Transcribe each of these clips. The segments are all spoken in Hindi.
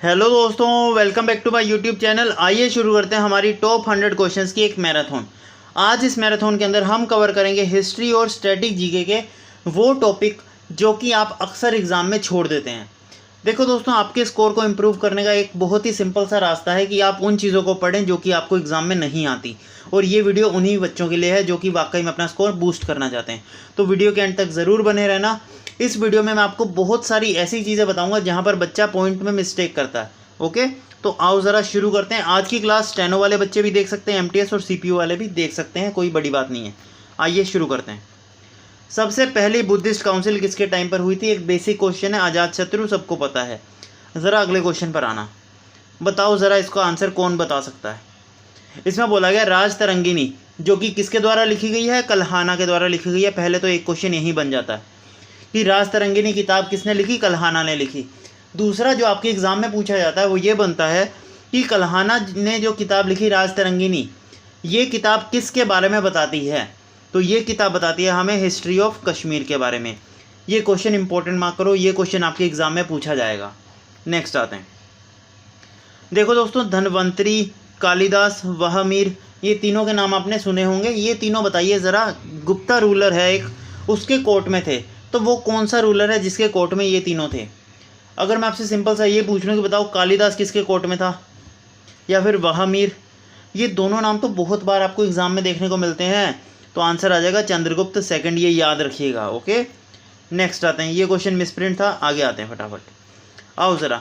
हेलो दोस्तों, welcome back to my YouTube channel. आइए शुरू करते हैं हमारी टॉप 100 क्वेश्चंस की एक मैराथन। आज इस मैराथन के अंदर हम कवर करेंगे हिस्ट्री और स्टैटिक जीके के वो टॉपिक जो कि आप अक्सर एग्ज़ाम में छोड़ देते हैं। देखो दोस्तों, आपके स्कोर को इम्प्रूव करने का एक बहुत ही सिंपल सा रास्ता है कि आप उन चीज़ों को पढ़ें जो कि आपको एग्ज़ाम में नहीं आती। और ये वीडियो उन्हीं बच्चों के लिए है जो कि वाकई में अपना स्कोर बूस्ट करना चाहते हैं। तो वीडियो के एंड तक ज़रूर बने रहना। इस वीडियो में मैं आपको बहुत सारी ऐसी चीज़ें बताऊंगा जहां पर बच्चा पॉइंट में मिस्टेक करता है। ओके, तो आओ ज़रा शुरू करते हैं। आज की क्लास स्टेनो वाले बच्चे भी देख सकते हैं, एमटीएस और सीपीयू वाले भी देख सकते हैं, कोई बड़ी बात नहीं है। आइए शुरू करते हैं। सबसे पहली बुद्धिस्ट काउंसिल किसके टाइम पर हुई थी? एक बेसिक क्वेश्चन है, अजातशत्रु सबको पता है। ज़रा अगले क्वेश्चन पर आना। बताओ ज़रा इसका आंसर कौन बता सकता है? इसमें बोला गया राजतरंगिणी, जो कि किसके द्वारा लिखी गई है? कल्हाना के द्वारा लिखी गई है। पहले तो एक क्वेश्चन यही बन जाता है कि राजतरंगिणी किताब किसने लिखी? कल्हाना ने लिखी। दूसरा जो आपके एग्ज़ाम में पूछा जाता है वो ये बनता है कि कल्हाना ने जो किताब लिखी राजतरंगिणी, ये किताब किसके बारे में बताती है? तो ये किताब बताती है हमें हिस्ट्री ऑफ कश्मीर के बारे में। ये क्वेश्चन इंपॉर्टेंट मार्क करो, ये क्वेश्चन आपके एग्ज़ाम में पूछा जाएगा। नेक्स्ट आते हैं। देखो दोस्तों, धन्वंतरी, कालिदास, वहमीर, ये तीनों के नाम आपने सुने होंगे। ये तीनों बताइए ज़रा। गुप्ता रूलर है एक, उसके कोर्ट में थे, तो वो कौन सा रूलर है जिसके कोर्ट में ये तीनों थे? अगर मैं आपसे सिंपल सा ये पूछ लूँ कि बताओ कालिदास किसके कोर्ट में था, या फिर वहमीर, ये दोनों नाम तो बहुत बार आपको एग्जाम में देखने को मिलते हैं। तो आंसर आ जाएगा चंद्रगुप्त सेकंड, ये याद रखिएगा। ओके, नेक्स्ट आते हैं। ये क्वेश्चन मिसप्रिंट था, आगे आते हैं फटाफट। आओ ज़रा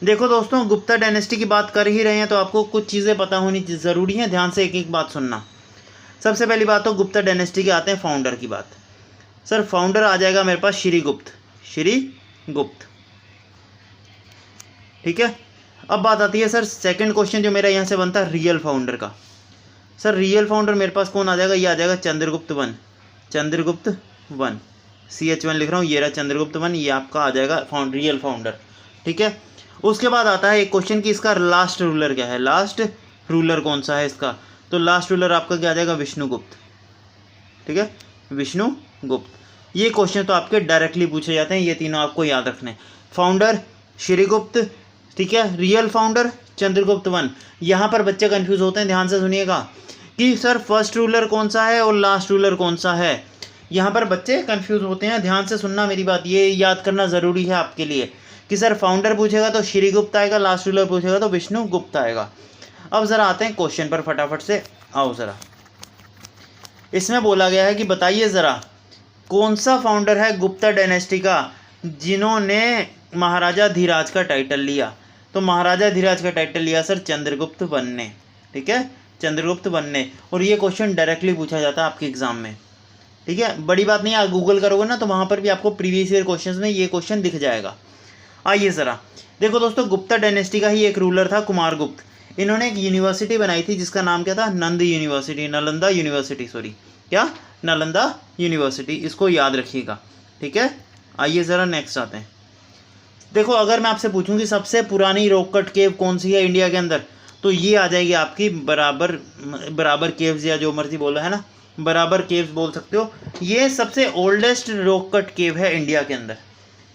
देखो दोस्तों, गुप्ता डायनेस्टी की बात कर ही रहे हैं तो आपको कुछ चीज़ें पता होनी ज़रूरी है। ध्यान से एक एक बात सुनना। सबसे पहली बात तो गुप्ता डायनेस्टी के आते हैं फाउंडर की बात। सर फाउंडर आ जाएगा मेरे पास श्रीगुप्त, श्रीगुप्त, ठीक है। अब बात आती है सर सेकंड क्वेश्चन जो मेरा यहाँ से बनता है रियल फाउंडर का। सर रियल फाउंडर मेरे पास कौन आ जाएगा? ये आ जाएगा Chandragupta one, Chandragupta one, CH1 लिख रहा हूँ, ये रहा चंद्रगुप्त वन, ये आपका आ जाएगा रियल फाउंडर, ठीक है। उसके बाद आता है एक क्वेश्चन कि इसका लास्ट रूलर क्या है, लास्ट रूलर कौन सा है इसका? तो लास्ट रूलर आपका क्या आ जाएगा? विष्णुगुप्त, ठीक है, विष्णुगुप्त। ये क्वेश्चन तो आपके डायरेक्टली पूछे जाते हैं, ये तीनों आपको याद रखने। फाउंडर श्रीगुप्त, ठीक है, रियल फाउंडर चंद्रगुप्त वन। यहाँ पर बच्चे कंफ्यूज होते हैं, ध्यान से सुनिएगा कि सर फर्स्ट रूलर कौन सा है और लास्ट रूलर कौन सा है। यहाँ पर बच्चे कंफ्यूज होते हैं, ध्यान से सुनना मेरी बात, ये याद करना ज़रूरी है आपके लिए कि सर फाउंडर पूछेगा तो श्रीगुप्त आएगा, लास्ट रूलर पूछेगा तो विष्णुगुप्त आएगा। अब ज़रा आते हैं क्वेश्चन पर फटाफट से। आओ ज़रा, इसमें बोला गया है कि बताइए ज़रा कौन सा फाउंडर है गुप्ता डायनेस्टी का जिन्होंने महाराजा धीराज का टाइटल लिया? तो महाराजा धीराज का टाइटल लिया सर चंद्रगुप्त वन ने, ठीक है, चंद्रगुप्त वन ने। और ये क्वेश्चन डायरेक्टली पूछा जाता है आपके एग्जाम में, ठीक है, बड़ी बात नहीं है। आप गूगल करोगे ना तो वहाँ पर भी आपको प्रीवियस ईयर क्वेश्चंस में ये क्वेश्चन दिख जाएगा। आइए ज़रा देखो दोस्तों, गुप्ता डायनेस्टी का ही एक रूलर था कुमारगुप्त। इन्होंने एक यूनिवर्सिटी बनाई थी जिसका नाम क्या था? नंद यूनिवर्सिटी, नालंदा यूनिवर्सिटी, सॉरी क्या, नालंदा यूनिवर्सिटी, इसको याद रखिएगा, ठीक है। आइए ज़रा नेक्स्ट आते हैं। देखो अगर मैं आपसे पूछूं कि सबसे पुरानी रॉक कट केव कौन सी है इंडिया के अंदर, तो ये आ जाएगी आपकी बराबर केव्स, या जो मर्जी बोलो है ना, बराबर केव्स बोल सकते हो। ये सबसे ओल्डेस्ट रॉक कट केव है इंडिया के अंदर,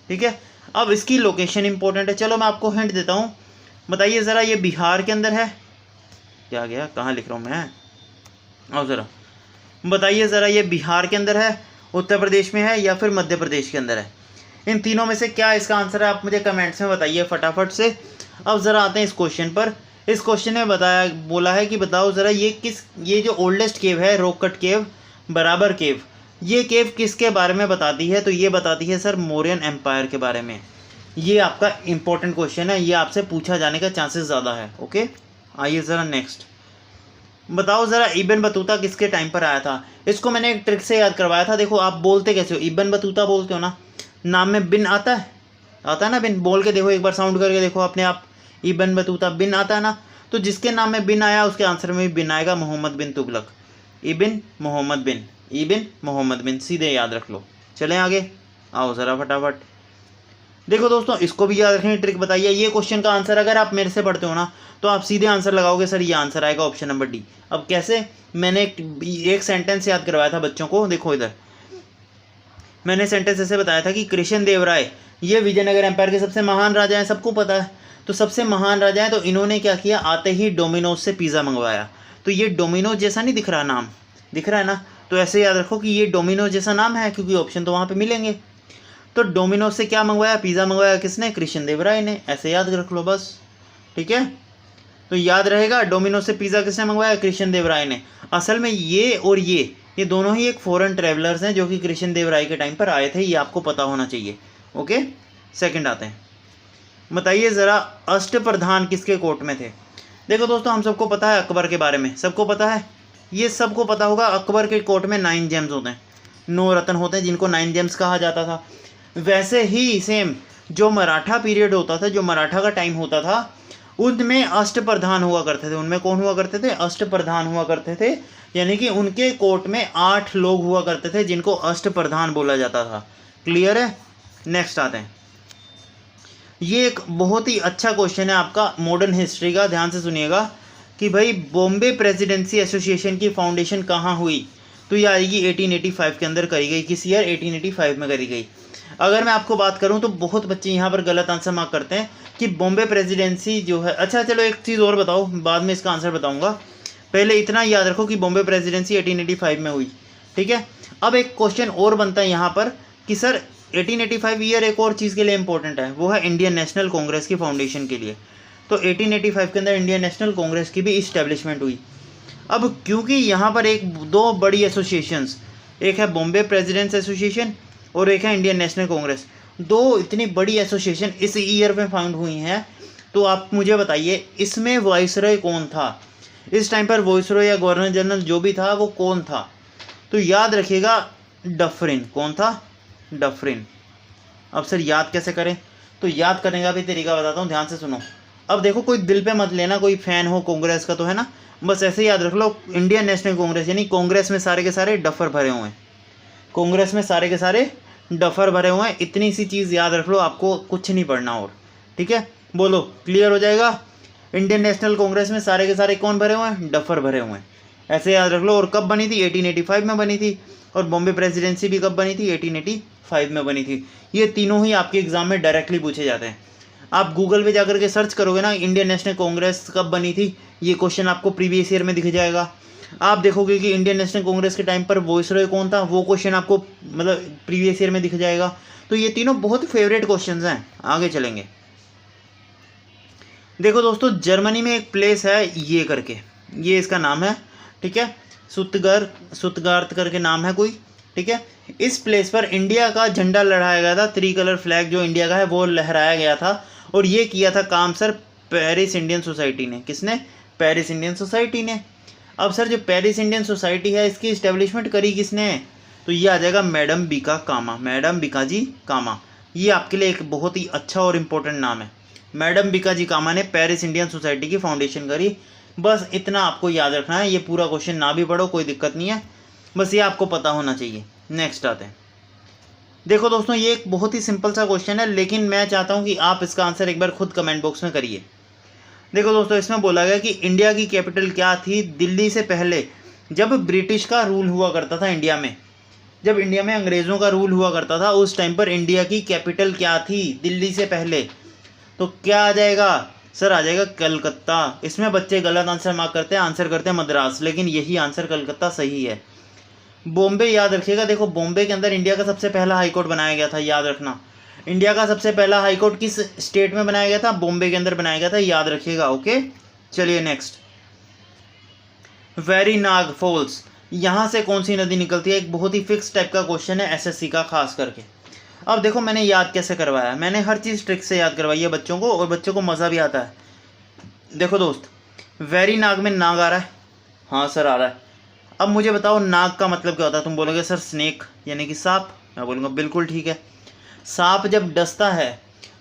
ठीक है। अब इसकी लोकेशन इंपॉर्टेंट है, चलो मैं आपको हिंट देता हूँ। बताइए ज़रा ये बिहार के अंदर है? क्या गया, कहाँ लिख रहा हूँ मैं? आओ ज़रा बताइए ज़रा, ये बिहार के अंदर है, उत्तर प्रदेश में है, या फिर मध्य प्रदेश के अंदर है? इन तीनों में से क्या इसका आंसर है? आप मुझे कमेंट्स में बताइए फटाफट से। अब ज़रा आते हैं इस क्वेश्चन पर। इस क्वेश्चन में बोला है कि बताओ ज़रा ये जो ओल्डेस्ट केव है, रॉक कट केव, बराबर केव, ये केव किसके बारे में बताती है? तो ये बताती है सर मौर्यन एम्पायर के बारे में। ये आपका इंपॉर्टेंट क्वेश्चन है, ये आपसे पूछा जाने का चांसेस ज़्यादा है। ओके, आइए ज़रा नेक्स्ट। बताओ ज़रा इब्न बतूता किसके टाइम पर आया था? इसको मैंने एक ट्रिक से याद करवाया था। देखो आप बोलते कैसे हो? इब्न बतूता बोलते हो ना, नाम में बिन आता है ना, बिन बोल के देखो, एक बार साउंड करके देखो अपने आप, इब्न बतूता, बिन आता है ना। तो जिसके नाम में बिन आया उसके आंसर में भी बिन आएगा, मोहम्मद बिन तुगलक, इब्न मोहम्मद बिन, इब्न मोहम्मद बिन, सीधे याद रख लो। चलें आगे, आओ ज़रा फटाफट। देखो दोस्तों, इसको भी याद रखने की ट्रिक बताइए। ये क्वेश्चन का आंसर अगर आप मेरे से पढ़ते हो ना तो आप सीधे आंसर लगाओगे, सर ये आंसर आएगा ऑप्शन नंबर डी। अब कैसे? मैंने एक सेंटेंस याद करवाया था बच्चों को, देखो इधर मैंने सेंटेंस ऐसे बताया था कि कृष्ण देव राय ये विजयनगर एम्पायर के सबसे महान राजा हैं, सबको पता है। तो सबसे महान राजा है, तो इन्होंने क्या किया, आते ही डोमिनोज से पिज़्ज़ा मंगवाया। तो ये डोमिनोज जैसा नहीं दिख रहा, नाम दिख रहा है ना, तो ऐसे याद रखो कि ये डोमिनोज जैसा नाम है, क्योंकि ऑप्शन तो वहाँ पे मिलेंगे। तो डोमिनोज से क्या मंगवाया, पिज़्ज़ा मंगवाया किसने, कृष्णदेवराय ने, ऐसे याद रख लो बस, ठीक है। तो याद रहेगा, डोमिनोज से पिज़्ज़ा किसने मंगवाया, कृष्णदेवराय ने। असल में ये और ये दोनों ही एक फॉरेन ट्रैवलर्स हैं जो कि कृष्णदेवराय के टाइम पर आए थे, ये आपको पता होना चाहिए। ओके, सेकंड आते हैं, बताइए ज़रा अष्टप्रधान किसके कोर्ट में थे। देखो दोस्तों, हम सबको पता है अकबर के बारे में, सबको पता है, ये सबको पता होगा, अकबर के कोर्ट में 9 जेम्स होते हैं, 9 रत्न होते हैं, जिनको 9 जेम्स कहा जाता था। वैसे ही सेम जो मराठा पीरियड होता था, जो मराठा का टाइम होता था, उनमें अष्टप्रधान हुआ करते थे। उनमें कौन हुआ करते थे, अष्टप्रधान हुआ करते थे, यानी कि उनके कोर्ट में 8 लोग हुआ करते थे जिनको अष्टप्रधान बोला जाता था। क्लियर है। नेक्स्ट आते हैं, ये एक बहुत ही अच्छा क्वेश्चन है आपका मॉडर्न हिस्ट्री का, ध्यान से सुनिएगा कि भाई बॉम्बे प्रेसिडेंसी एसोसिएशन की फाउंडेशन कहाँ हुई। तो ये आएगी 1885 के अंदर करी गई। किस ईयर, 1885 में करी गई। अगर मैं आपको बात करूं तो बहुत बच्चे यहाँ पर गलत आंसर मार्क करते हैं कि बॉम्बे प्रेसिडेंसी जो है, अच्छा चलो एक चीज़ और बताओ, बाद में इसका आंसर बताऊंगा, पहले इतना याद रखो कि बॉम्बे प्रेसिडेंसी 1885 में हुई, ठीक है। अब एक क्वेश्चन और बनता है यहाँ पर कि सर 1885 ईयर एक और चीज़ के लिए इंपॉर्टेंट है, वो है इंडियन नेशनल कांग्रेस की फाउंडेशन के लिए। तो 1885 के अंदर इंडियन नेशनल कांग्रेस की भी इस्टेब्लिशमेंट हुई। अब क्योंकि यहाँ पर एक दो बड़ी एसोसिएशंस, एक है बॉम्बे प्रेसिडेंट्स एसोसिएशन और एक है इंडियन नेशनल कांग्रेस, दो इतनी बड़ी एसोसिएशन इस ईयर में फाउंड हुई हैं, तो आप मुझे बताइए इसमें वाइसरॉय कौन था इस टाइम पर, वाइसरॉय या गवर्नर जनरल जो भी था वो कौन था। तो याद रखिएगा डफरिन। कौन था, डफरिन। अब सर याद कैसे करें, तो याद करने का भी तरीका बताता हूँ, ध्यान से सुनो। अब देखो, कोई दिल पे मत लेना, कोई फैन हो कांग्रेस का तो है ना, बस ऐसे याद रख लो, इंडियन नेशनल कांग्रेस, यानी कांग्रेस में सारे के सारे डफर भरे हुए हैं, कांग्रेस में सारे के सारे डफर भरे हुए हैं। इतनी सी चीज़ याद रख लो, आपको कुछ नहीं पढ़ना और, ठीक है। बोलो, क्लियर हो जाएगा। इंडियन नेशनल कांग्रेस में सारे के सारे कौन भरे हुए हैं, डफर भरे हुए हैं, ऐसे याद रख लो। और कब बनी थी, 1885 में बनी थी। और बॉम्बे प्रेसिडेंसी भी कब बनी थी, 1885 में बनी थी। ये तीनों ही आपके एग्जाम में डायरेक्टली पूछे जाते हैं। आप गूगल पे जाकर के सर्च करोगे ना, इंडियन नेशनल कांग्रेस कब बनी थी, ये क्वेश्चन आपको प्रीवियस ईयर में दिख जाएगा। आप देखोगे कि इंडियन नेशनल कांग्रेस के टाइम पर वाइसरॉय कौन था, वो क्वेश्चन आपको मतलब प्रीवियस ईयर में दिख जाएगा। तो ये तीनों बहुत फेवरेट क्वेश्चन हैं। आगे चलेंगे, देखो दोस्तों, जर्मनी में एक प्लेस है ये करके, ये इसका नाम है, ठीक है, सुतगार्त करके नाम है कोई, ठीक है। इस प्लेस पर इंडिया का झंडा लहराया गया था, 3 कलर फ्लैग जो इंडिया का है वो लहराया गया था। और ये किया था काम सर पेरिस इंडियन सोसाइटी ने। किसने, पेरिस इंडियन सोसाइटी ने। अब सर जो पेरिस इंडियन सोसाइटी है इसकी इस्टेब्लिशमेंट करी किसने, तो ये आ जाएगा मैडम बीका कामा, मैडम बीका जी कामा। ये आपके लिए एक बहुत ही अच्छा और इम्पोर्टेंट नाम है। मैडम बीका जी कामा ने पेरिस इंडियन सोसाइटी की फाउंडेशन करी। बस इतना आपको याद रखना है, ये पूरा क्वेश्चन ना भी पढ़ो कोई दिक्कत नहीं है, बस ये आपको पता होना चाहिए। नेक्स्ट आते हैं, देखो दोस्तों, ये एक बहुत ही सिंपल सा क्वेश्चन है, लेकिन मैं चाहता हूँ कि आप इसका आंसर एक बार खुद कमेंट बॉक्स में करिए। देखो दोस्तों, इसमें बोला गया कि इंडिया की कैपिटल क्या थी दिल्ली से पहले, जब ब्रिटिश का रूल हुआ करता था इंडिया में, जब इंडिया में अंग्रेज़ों का रूल हुआ करता था, उस टाइम पर इंडिया की कैपिटल क्या थी दिल्ली से पहले। तो क्या आ जाएगा सर, आ जाएगा कलकत्ता। इसमें बच्चे गलत आंसर मार्क करते हैं, आंसर करते हैं मद्रास, लेकिन यही आंसर कलकत्ता सही है। बॉम्बे याद रखिएगा, देखो बॉम्बे के अंदर इंडिया का सबसे पहला हाई कोर्ट बनाया गया था, याद रखना। इंडिया का सबसे पहला हाई कोर्ट किस स्टेट में बनाया गया था, बॉम्बे के अंदर बनाया गया था, याद रखिएगा। ओके, चलिए नेक्स्ट, वेरीनाग फॉल्स, यहाँ से कौन सी नदी निकलती है, एक बहुत ही फिक्स टाइप का क्वेश्चन है एसएससी का खास करके। अब देखो मैंने याद कैसे करवाया, मैंने हर चीज़ ट्रिक से याद करवाई है बच्चों को, और बच्चों को मज़ा भी आता है। देखो दोस्त, वेरीनाग में नाग आ रहा है, हाँ सर आ रहा है। अब मुझे बताओ नाग का मतलब क्या होता है, तुम बोलोगे सर स्नेक यानी कि सांप, मैं बोलूँगा बिल्कुल ठीक है। सांप जब डसता है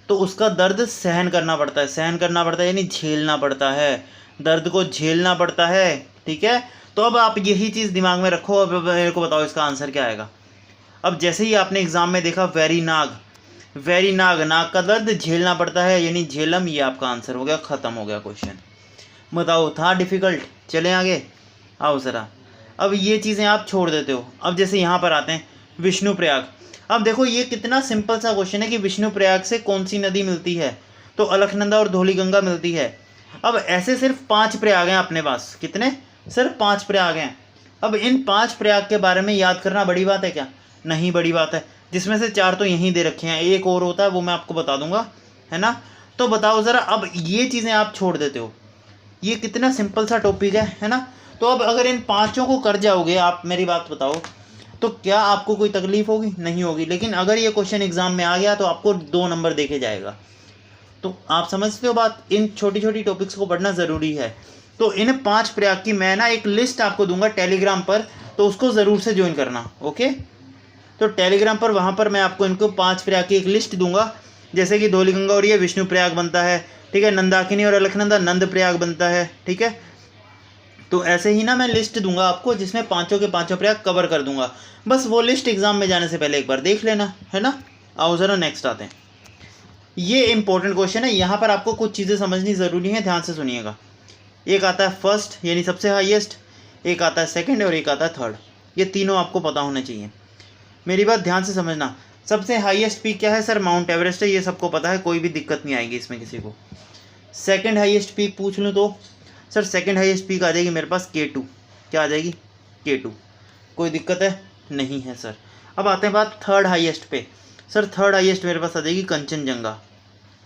तो उसका दर्द सहन करना पड़ता है, सहन करना पड़ता है यानी झेलना पड़ता है, दर्द को झेलना पड़ता है, ठीक है। तो अब आप यही चीज़ दिमाग में रखो, अब मेरे को बताओ इसका आंसर क्या आएगा। अब जैसे ही आपने एग्जाम में देखा वेरीनाग, वेरीनाग, नाग का दर्द झेलना पड़ता है यानी झेलम, ये आपका आंसर हो गया, ख़त्म हो गया क्वेश्चन। बताओ था डिफ़िकल्ट, चलें आगे, आओ ज़रा। अब ये चीज़ें आप छोड़ देते हो। अब जैसे यहाँ पर आते हैं विष्णुप्रयाग। अब देखो ये कितना सिंपल सा क्वेश्चन है कि विष्णुप्रयाग से कौन सी नदी मिलती है, तो अलकनंदा और धौलीगंगा मिलती है। अब ऐसे सिर्फ 5 प्रयाग हैं अपने पास। कितने? सिर्फ 5 प्रयाग हैं। अब इन 5 प्रयाग के बारे में याद करना बड़ी बात है क्या? नहीं बड़ी बात है, जिसमें से 4 तो यहीं दे रखे हैं, एक और होता है वो मैं आपको बता दूंगा, है ना। तो बताओ ज़रा, अब ये चीज़ें आप छोड़ देते हो, ये कितना सिंपल सा टॉपिक है ना। तो अब अगर इन 5 को कर जाओगे आप, मेरी बात बताओ, तो क्या आपको कोई तकलीफ होगी? नहीं होगी। लेकिन अगर ये क्वेश्चन एग्जाम में आ गया तो आपको 2 नंबर देके जाएगा। तो आप समझते हो बात, इन छोटी छोटी टॉपिक्स को पढ़ना ज़रूरी है। तो इन 5 प्रयाग की मैं ना एक लिस्ट आपको दूंगा टेलीग्राम पर, तो उसको ज़रूर से ज्वाइन करना, ओके। तो टेलीग्राम पर, वहाँ पर मैं आपको इनको 5 प्रयाग की एक लिस्ट दूंगा, जैसे कि धौलीगंगा और ये विष्णु प्रयाग बनता है, ठीक है। नंदाकिनी और अलकनंदा नंद प्रयाग बनता है, ठीक है। तो ऐसे ही ना मैं लिस्ट दूंगा आपको, जिसमें 5 के 5 प्रयाग कवर कर दूंगा। बस वो लिस्ट एग्जाम में जाने से पहले एक बार देख लेना, है ना। आओ ज़रा नेक्स्ट आते हैं। ये इंपॉर्टेंट क्वेश्चन है, यहाँ पर आपको कुछ चीज़ें समझनी ज़रूरी है, ध्यान से सुनिएगा। एक आता है फर्स्ट यानी सबसे हाईएस्ट, एक आता है सेकंड और एक आता है थर्ड। ये तीनों आपको पता होने चाहिए। मेरी बात ध्यान से समझना। सबसे हाईएस्ट पीक क्या है सर? माउंट एवरेस्ट है, ये सबको पता है, कोई भी दिक्कत नहीं आएगी इसमें किसी को। सेकंड हाईएस्ट पीक पूछ लूँ तो सर सेकंड हाईएस्ट पीक आ जाएगी मेरे पास K2। क्या आ जाएगी? K2। कोई दिक्कत है? नहीं है सर। अब आते हैं बात थर्ड हाईएस्ट पे। सर थर्ड हाईएस्ट मेरे पास आ जाएगी कंचनजंगा।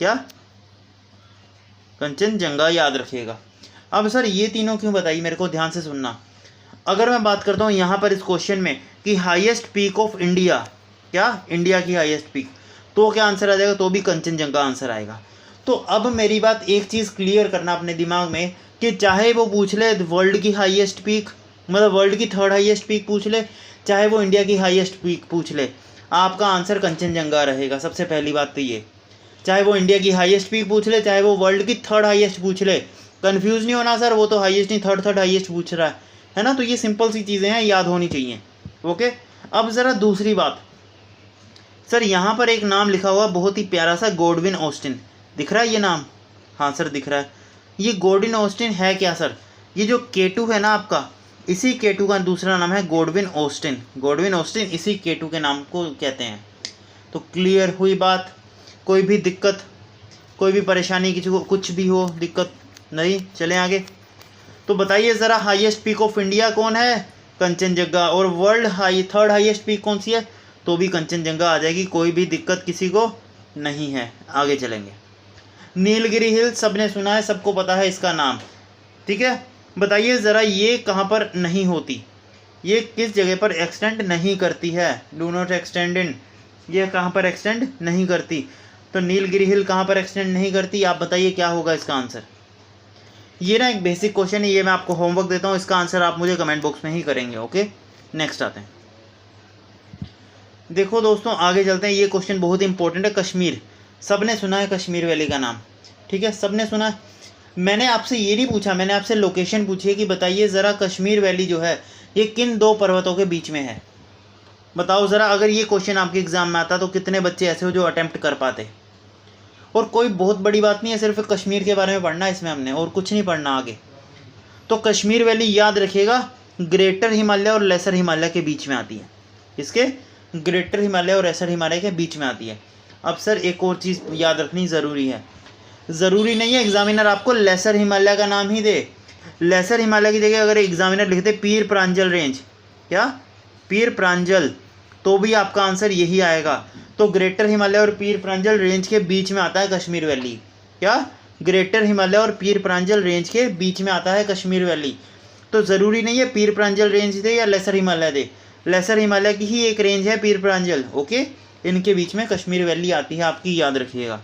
क्या? कंचनजंगा, याद रखिएगा। अब सर ये तीनों क्यों बताइए मेरे को, ध्यान से सुनना। अगर मैं बात करता हूँ यहाँ पर इस क्वेश्चन में कि हाईएस्ट पीक ऑफ इंडिया, क्या इंडिया की हाईएस्ट पीक, तो क्या आंसर आ जाएगा? तो भी कंचनजंगा आंसर आएगा। तो अब मेरी बात एक चीज़ क्लियर करना अपने दिमाग में कि चाहे वो पूछ ले वर्ल्ड की हाईएस्ट पीक, मतलब वर्ल्ड की थर्ड हाईएस्ट पीक पूछ ले, चाहे वो इंडिया की हाईएस्ट पीक पूछ ले, आपका आंसर कंचनजंगा रहेगा। सबसे पहली बात तो ये, चाहे वो इंडिया की हाईएस्ट पीक पूछ ले, चाहे वो वर्ल्ड की थर्ड हाईएस्ट पूछ ले, कंफ्यूज नहीं होना सर, वो तो हाईएस्ट नहीं थर्ड हाईएस्ट पूछ रहा है ना। तो ये सिंपल सी चीज़ें हैं, याद होनी चाहिए, ओके। अब ज़रा दूसरी बात, सर यहाँ पर एक नाम लिखा हुआ बहुत ही प्यारा सा, गॉडविन ऑस्टिन, दिख रहा है ये नाम? हाँ सर दिख रहा है। ये गॉडविन ऑस्टिन है क्या सर? ये जो K2 है ना आपका, इसी K2 का दूसरा नाम है गॉडविन ऑस्टिन। गॉडविन ऑस्टिन इसी K2 के नाम को कहते हैं। तो क्लियर हुई बात? कोई भी दिक्कत, कोई भी परेशानी, किसी को कुछ भी हो दिक्कत नहीं? चलें आगे। तो बताइए ज़रा, हाईएस्ट पीक ऑफ इंडिया कौन है? कंचनजंगा। और वर्ल्ड थर्ड हाईएस्ट पीक कौन सी है? तो भी कंचनजंगा आ जाएगी, कोई भी दिक्कत किसी को नहीं है। आगे चलेंगे। नीलगिरी हिल सबने सुना है, सबको पता है इसका नाम, ठीक है। बताइए ज़रा, ये कहाँ पर नहीं होती, ये किस जगह पर एक्सटेंड नहीं करती है? डू नॉट एक्सटेंड इन, ये कहाँ पर एक्सटेंड नहीं करती? तो नीलगिरी हिल कहाँ पर एक्सटेंड नहीं करती? आप बताइए क्या होगा इसका आंसर। ये ना एक बेसिक क्वेश्चन है, ये मैं आपको होमवर्क देता हूँ, इसका आंसर आप मुझे कमेंट बॉक्स में ही करेंगे, ओके। नेक्स्ट आते हैं। देखो दोस्तों आगे चलते हैं। ये क्वेश्चन बहुत इंपॉर्टेंट है। कश्मीर, सबने सुना है कश्मीर वैली का नाम, ठीक है, सबने सुना है। मैंने आपसे ये नहीं पूछा, मैंने आपसे लोकेशन पूछी है कि बताइए ज़रा कश्मीर वैली जो है ये किन 2 पर्वतों के बीच में है? बताओ ज़रा, अगर ये क्वेश्चन आपके एग्ज़ाम में आता तो कितने बच्चे ऐसे हो जो अटेम्प्ट कर पाते? और कोई बहुत बड़ी बात नहीं है, सिर्फ कश्मीर के बारे में पढ़ना है इसमें हमने, और कुछ नहीं पढ़ना आगे। तो कश्मीर वैली याद रखिएगा, ग्रेटर हिमालय और लेसर हिमालय के बीच में आती है। इसके ग्रेटर हिमालय और लेसर हिमालय के बीच में आती है। अब सर एक और चीज़ याद रखनी ज़रूरी है, ज़रूरी नहीं है एग्जामिनर आपको लेसर हिमालय का नाम ही दे। लेसर हिमालय की जगह अगर एग्जामिनर लिखते पीर प्रांजल रेंज, क्या पीर प्रांजल, तो भी आपका आंसर यही आएगा। तो ग्रेटर हिमालय और पीर प्रांजल रेंज के बीच में आता है कश्मीर वैली। क्या? ग्रेटर हिमालय और पीर प्रांजल रेंज के बीच में आता है कश्मीर वैली। तो ज़रूरी नहीं है पीर प्रांजल रेंज दे या लेसर हिमालय दे, लेसर हिमालय की ही एक रेंज है पीर प्रांजल, ओके। इनके बीच में कश्मीर वैली आती है आपकी, याद रखिएगा।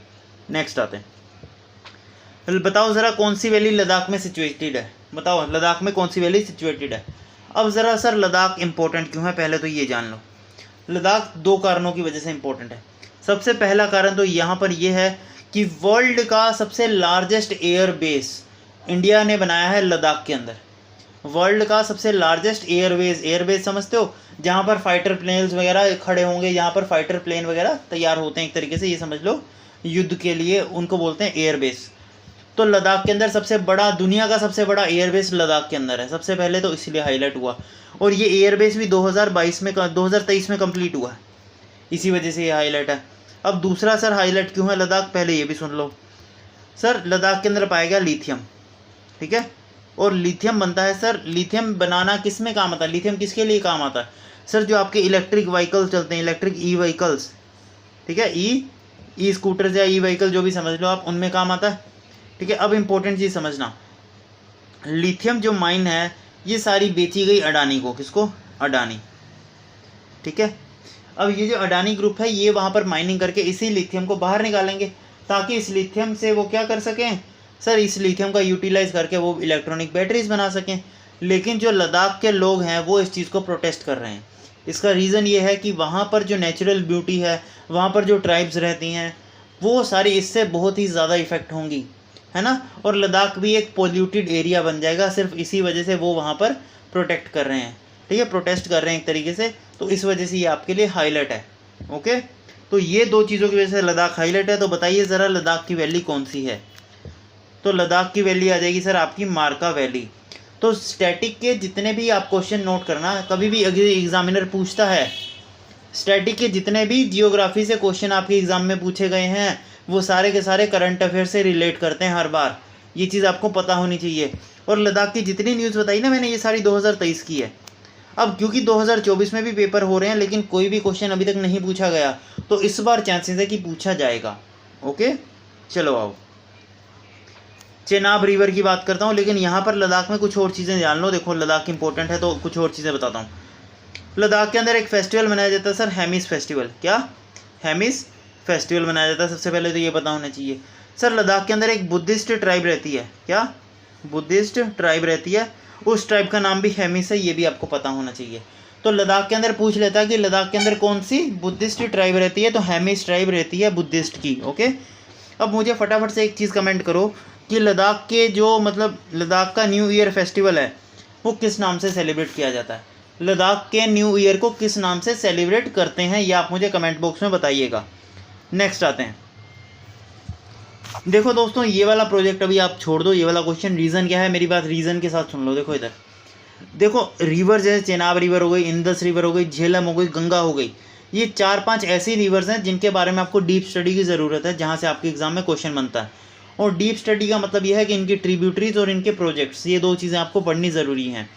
नेक्स्ट आते हैं। बताओ ज़रा कौन सी वैली लद्दाख में सिचुएटेड है? बताओ लद्दाख में कौन सी वैली सिचुएटेड है? अब ज़रा सर लद्दाख इंपॉर्टेंट क्यों है पहले तो ये जान लो। लद्दाख 2 कारणों की वजह से इंपॉर्टेंट है। सबसे पहला कारण तो यहाँ पर ये है कि वर्ल्ड का सबसे लार्जेस्ट एयर बेस इंडिया ने बनाया है लद्दाख के अंदर। वर्ल्ड का सबसे लार्जेस्ट एयरबेस समझते हो, जहाँ पर फाइटर प्लेन्स वगैरह खड़े होंगे, यहाँ पर फाइटर प्लेन वगैरह तैयार होते हैं, एक तरीके से ये समझ लो युद्ध के लिए, उनको बोलते हैं एयरबेस। तो लद्दाख के अंदर सबसे बड़ा, दुनिया का सबसे बड़ा एयरबेस लद्दाख के अंदर है सबसे पहले, तो इसलिए हाईलाइट हुआ। और ये एयरबेस भी 2023 में कंप्लीट हुआ है, इसी वजह से ये हाईलाइट है। अब दूसरा सर हाईलाइट क्यों है लद्दाख, पहले ये भी सुन लो। सर लद्दाख के अंदर पाया गया लिथियम, ठीक है, और लिथियम बनता है सर, लिथियम बनाना किस में काम आता है, लिथियम किसके लिए काम आता है सर, जो आपके इलेक्ट्रिक व्हीकल्स चलते हैं, इलेक्ट्रिक ई व्हीकल्स, ठीक है, ई स्कूटर्स या ई व्हीकल जो भी समझ लो आप, उनमें काम आता है, ठीक है। अब इंपॉर्टेंट चीज़ समझना, लिथियम जो माइन है ये सारी बेची गई अडानी को, किसको, अडानी, ठीक है। अब ये जो अडानी ग्रुप है ये वहाँ पर माइनिंग करके इसी लिथियम को बाहर निकालेंगे, ताकि इस लिथियम से वो क्या कर सकें सर, इस लिथियम का यूटिलाइज करके वो इलेक्ट्रॉनिक बैटरीज बना सकें। लेकिन जो लद्दाख के लोग हैं वो इस चीज़ को प्रोटेस्ट कर रहे हैं। इसका रीज़न ये है कि वहाँ पर जो नेचुरल ब्यूटी है, वहाँ पर जो ट्राइब्स रहती हैं, वो सारी इससे बहुत ही ज़्यादा इफ़ेक्ट होंगी, है ना। और लद्दाख भी एक पोल्यूटेड एरिया बन जाएगा, सिर्फ इसी वजह से वो वहाँ पर प्रोटेक्ट कर रहे हैं, ठीक है, प्रोटेस्ट कर रहे हैं एक तरीके से। तो इस वजह से ये आपके लिए हाईलाइट है, ओके। तो ये दो चीज़ों की वजह से लद्दाख हाईलाइट है। तो बताइए ज़रा लद्दाख की वैली कौन सी है। तो लद्दाख की वैली आ जाएगी सर आपकी मारका वैली। तो स्टैटिक के जितने भी आप क्वेश्चन नोट करना, कभी भी एग्जामिनर पूछता है, स्टैटिक के जितने भी जियोग्राफी से क्वेश्चन आपके एग्जाम में पूछे गए हैं वो सारे के सारे करंट अफेयर से रिलेट करते हैं हर बार, ये चीज़ आपको पता होनी चाहिए। और लद्दाख की जितनी न्यूज़ बताई ना मैंने, ये सारी 2023 की है। अब क्योंकि 2024 में भी पेपर हो रहे हैं लेकिन कोई भी क्वेश्चन अभी तक नहीं पूछा गया, तो इस बार चांसेस है कि पूछा जाएगा, ओके। चलो आओ चेनाब रिवर की बात करता हूँ, लेकिन यहाँ पर लद्दाख में कुछ और चीज़ें जान लो। देखो लद्दाख इंपॉर्टेंट है तो कुछ और चीज़ें बताता हूँ। लद्दाख के अंदर एक फेस्टिवल मनाया जाता है सर, हेमिस फेस्टिवल। क्या, हेमिस फेस्टिवल मनाया जाता है। सबसे पहले तो ये पता होना चाहिए सर, लद्दाख के अंदर एक बुद्धिस्ट ट्राइब रहती है। क्या, बुद्धिस्ट ट्राइब रहती है, उस ट्राइब का नाम भी हेमिस है, ये भी आपको पता होना चाहिए। तो लद्दाख के अंदर पूछ लेता है कि लद्दाख के अंदर कौन सी बुद्धिस्ट ट्राइब रहती है, तो हेमिस ट्राइब रहती है बुद्धिस्ट की, ओके। अब मुझे फटाफट से एक चीज़ कमेंट करो कि लद्दाख के जो मतलब लद्दाख का न्यू ईयर फेस्टिवल है वो किस नाम से सेलिब्रेट किया जाता है। लद्दाख के न्यू ईयर को किस नाम से सेलिब्रेट करते हैं, ये आप मुझे कमेंट बॉक्स में बताइएगा। नेक्स्ट आते हैं। देखो दोस्तों, ये वाला प्रोजेक्ट अभी आप छोड़ दो, ये वाला क्वेश्चन रीज़न क्या है, मेरी बात रीज़न के साथ सुन लो। देखो इधर देखो, रिवर जैसे चेनाब रिवर हो गई, इंदस रिवर हो गई, झेलम हो गई, गंगा हो गई, ये 4-5 ऐसी रिवर्स हैं जिनके बारे में आपको डीप स्टडी की ज़रूरत है, जहाँ से आपके एग्जाम में क्वेश्चन बनता है। और डीप स्टडी का मतलब यह है कि इनकी ट्रिब्यूटरीज और इनके प्रोजेक्ट्स, ये दो चीज़ें आपको पढ़नी ज़रूरी हैं।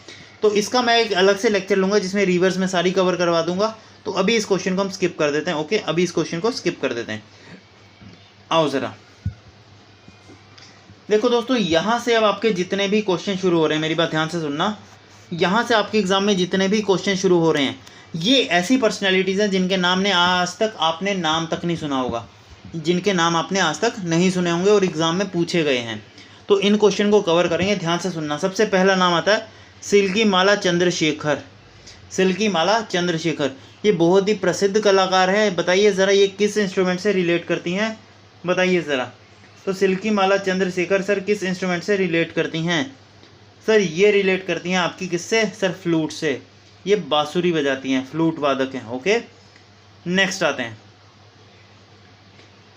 तो इसका मैं एक अलग से लेक्चर लूँगा जिसमें रिवर्स में सारी कवर करवा दूंगा। तो अभी इस क्वेश्चन को हम स्किप कर देते हैं, ओके। अभी इस क्वेश्चन को स्किप कर देते हैं। आओ ज़रा देखो दोस्तों, यहाँ से अब आपके जितने भी क्वेश्चन शुरू हो रहे हैं, मेरी बात ध्यान से सुनना, यहाँ से आपके एग्जाम में जितने भी क्वेश्चन शुरू हो रहे हैं, ये ऐसी पर्सनैलिटीज़ हैं जिनके नाम ने आज तक आपने नाम तक नहीं सुना होगा, जिनके नाम आपने आज तक नहीं सुने होंगे और एग्ज़ाम में पूछे गए हैं। तो इन क्वेश्चन को कवर करेंगे, ध्यान से सुनना। सबसे पहला नाम आता है सिल्की माला चंद्रशेखर। सिल्की माला चंद्रशेखर, ये बहुत ही प्रसिद्ध कलाकार है। बताइए ज़रा ये किस इंस्ट्रूमेंट से रिलेट करती हैं, बताइए ज़रा। तो सिल्की माला चंद्रशेखर सर किस इंस्ट्रूमेंट से रिलेट करती हैं सर, ये रिलेट करती हैं आपकी किससे सर, फ्लूट से। ये बांसुरी बजाती हैं, फ्लूट वादक हैं, ओके। नेक्स्ट आते हैं,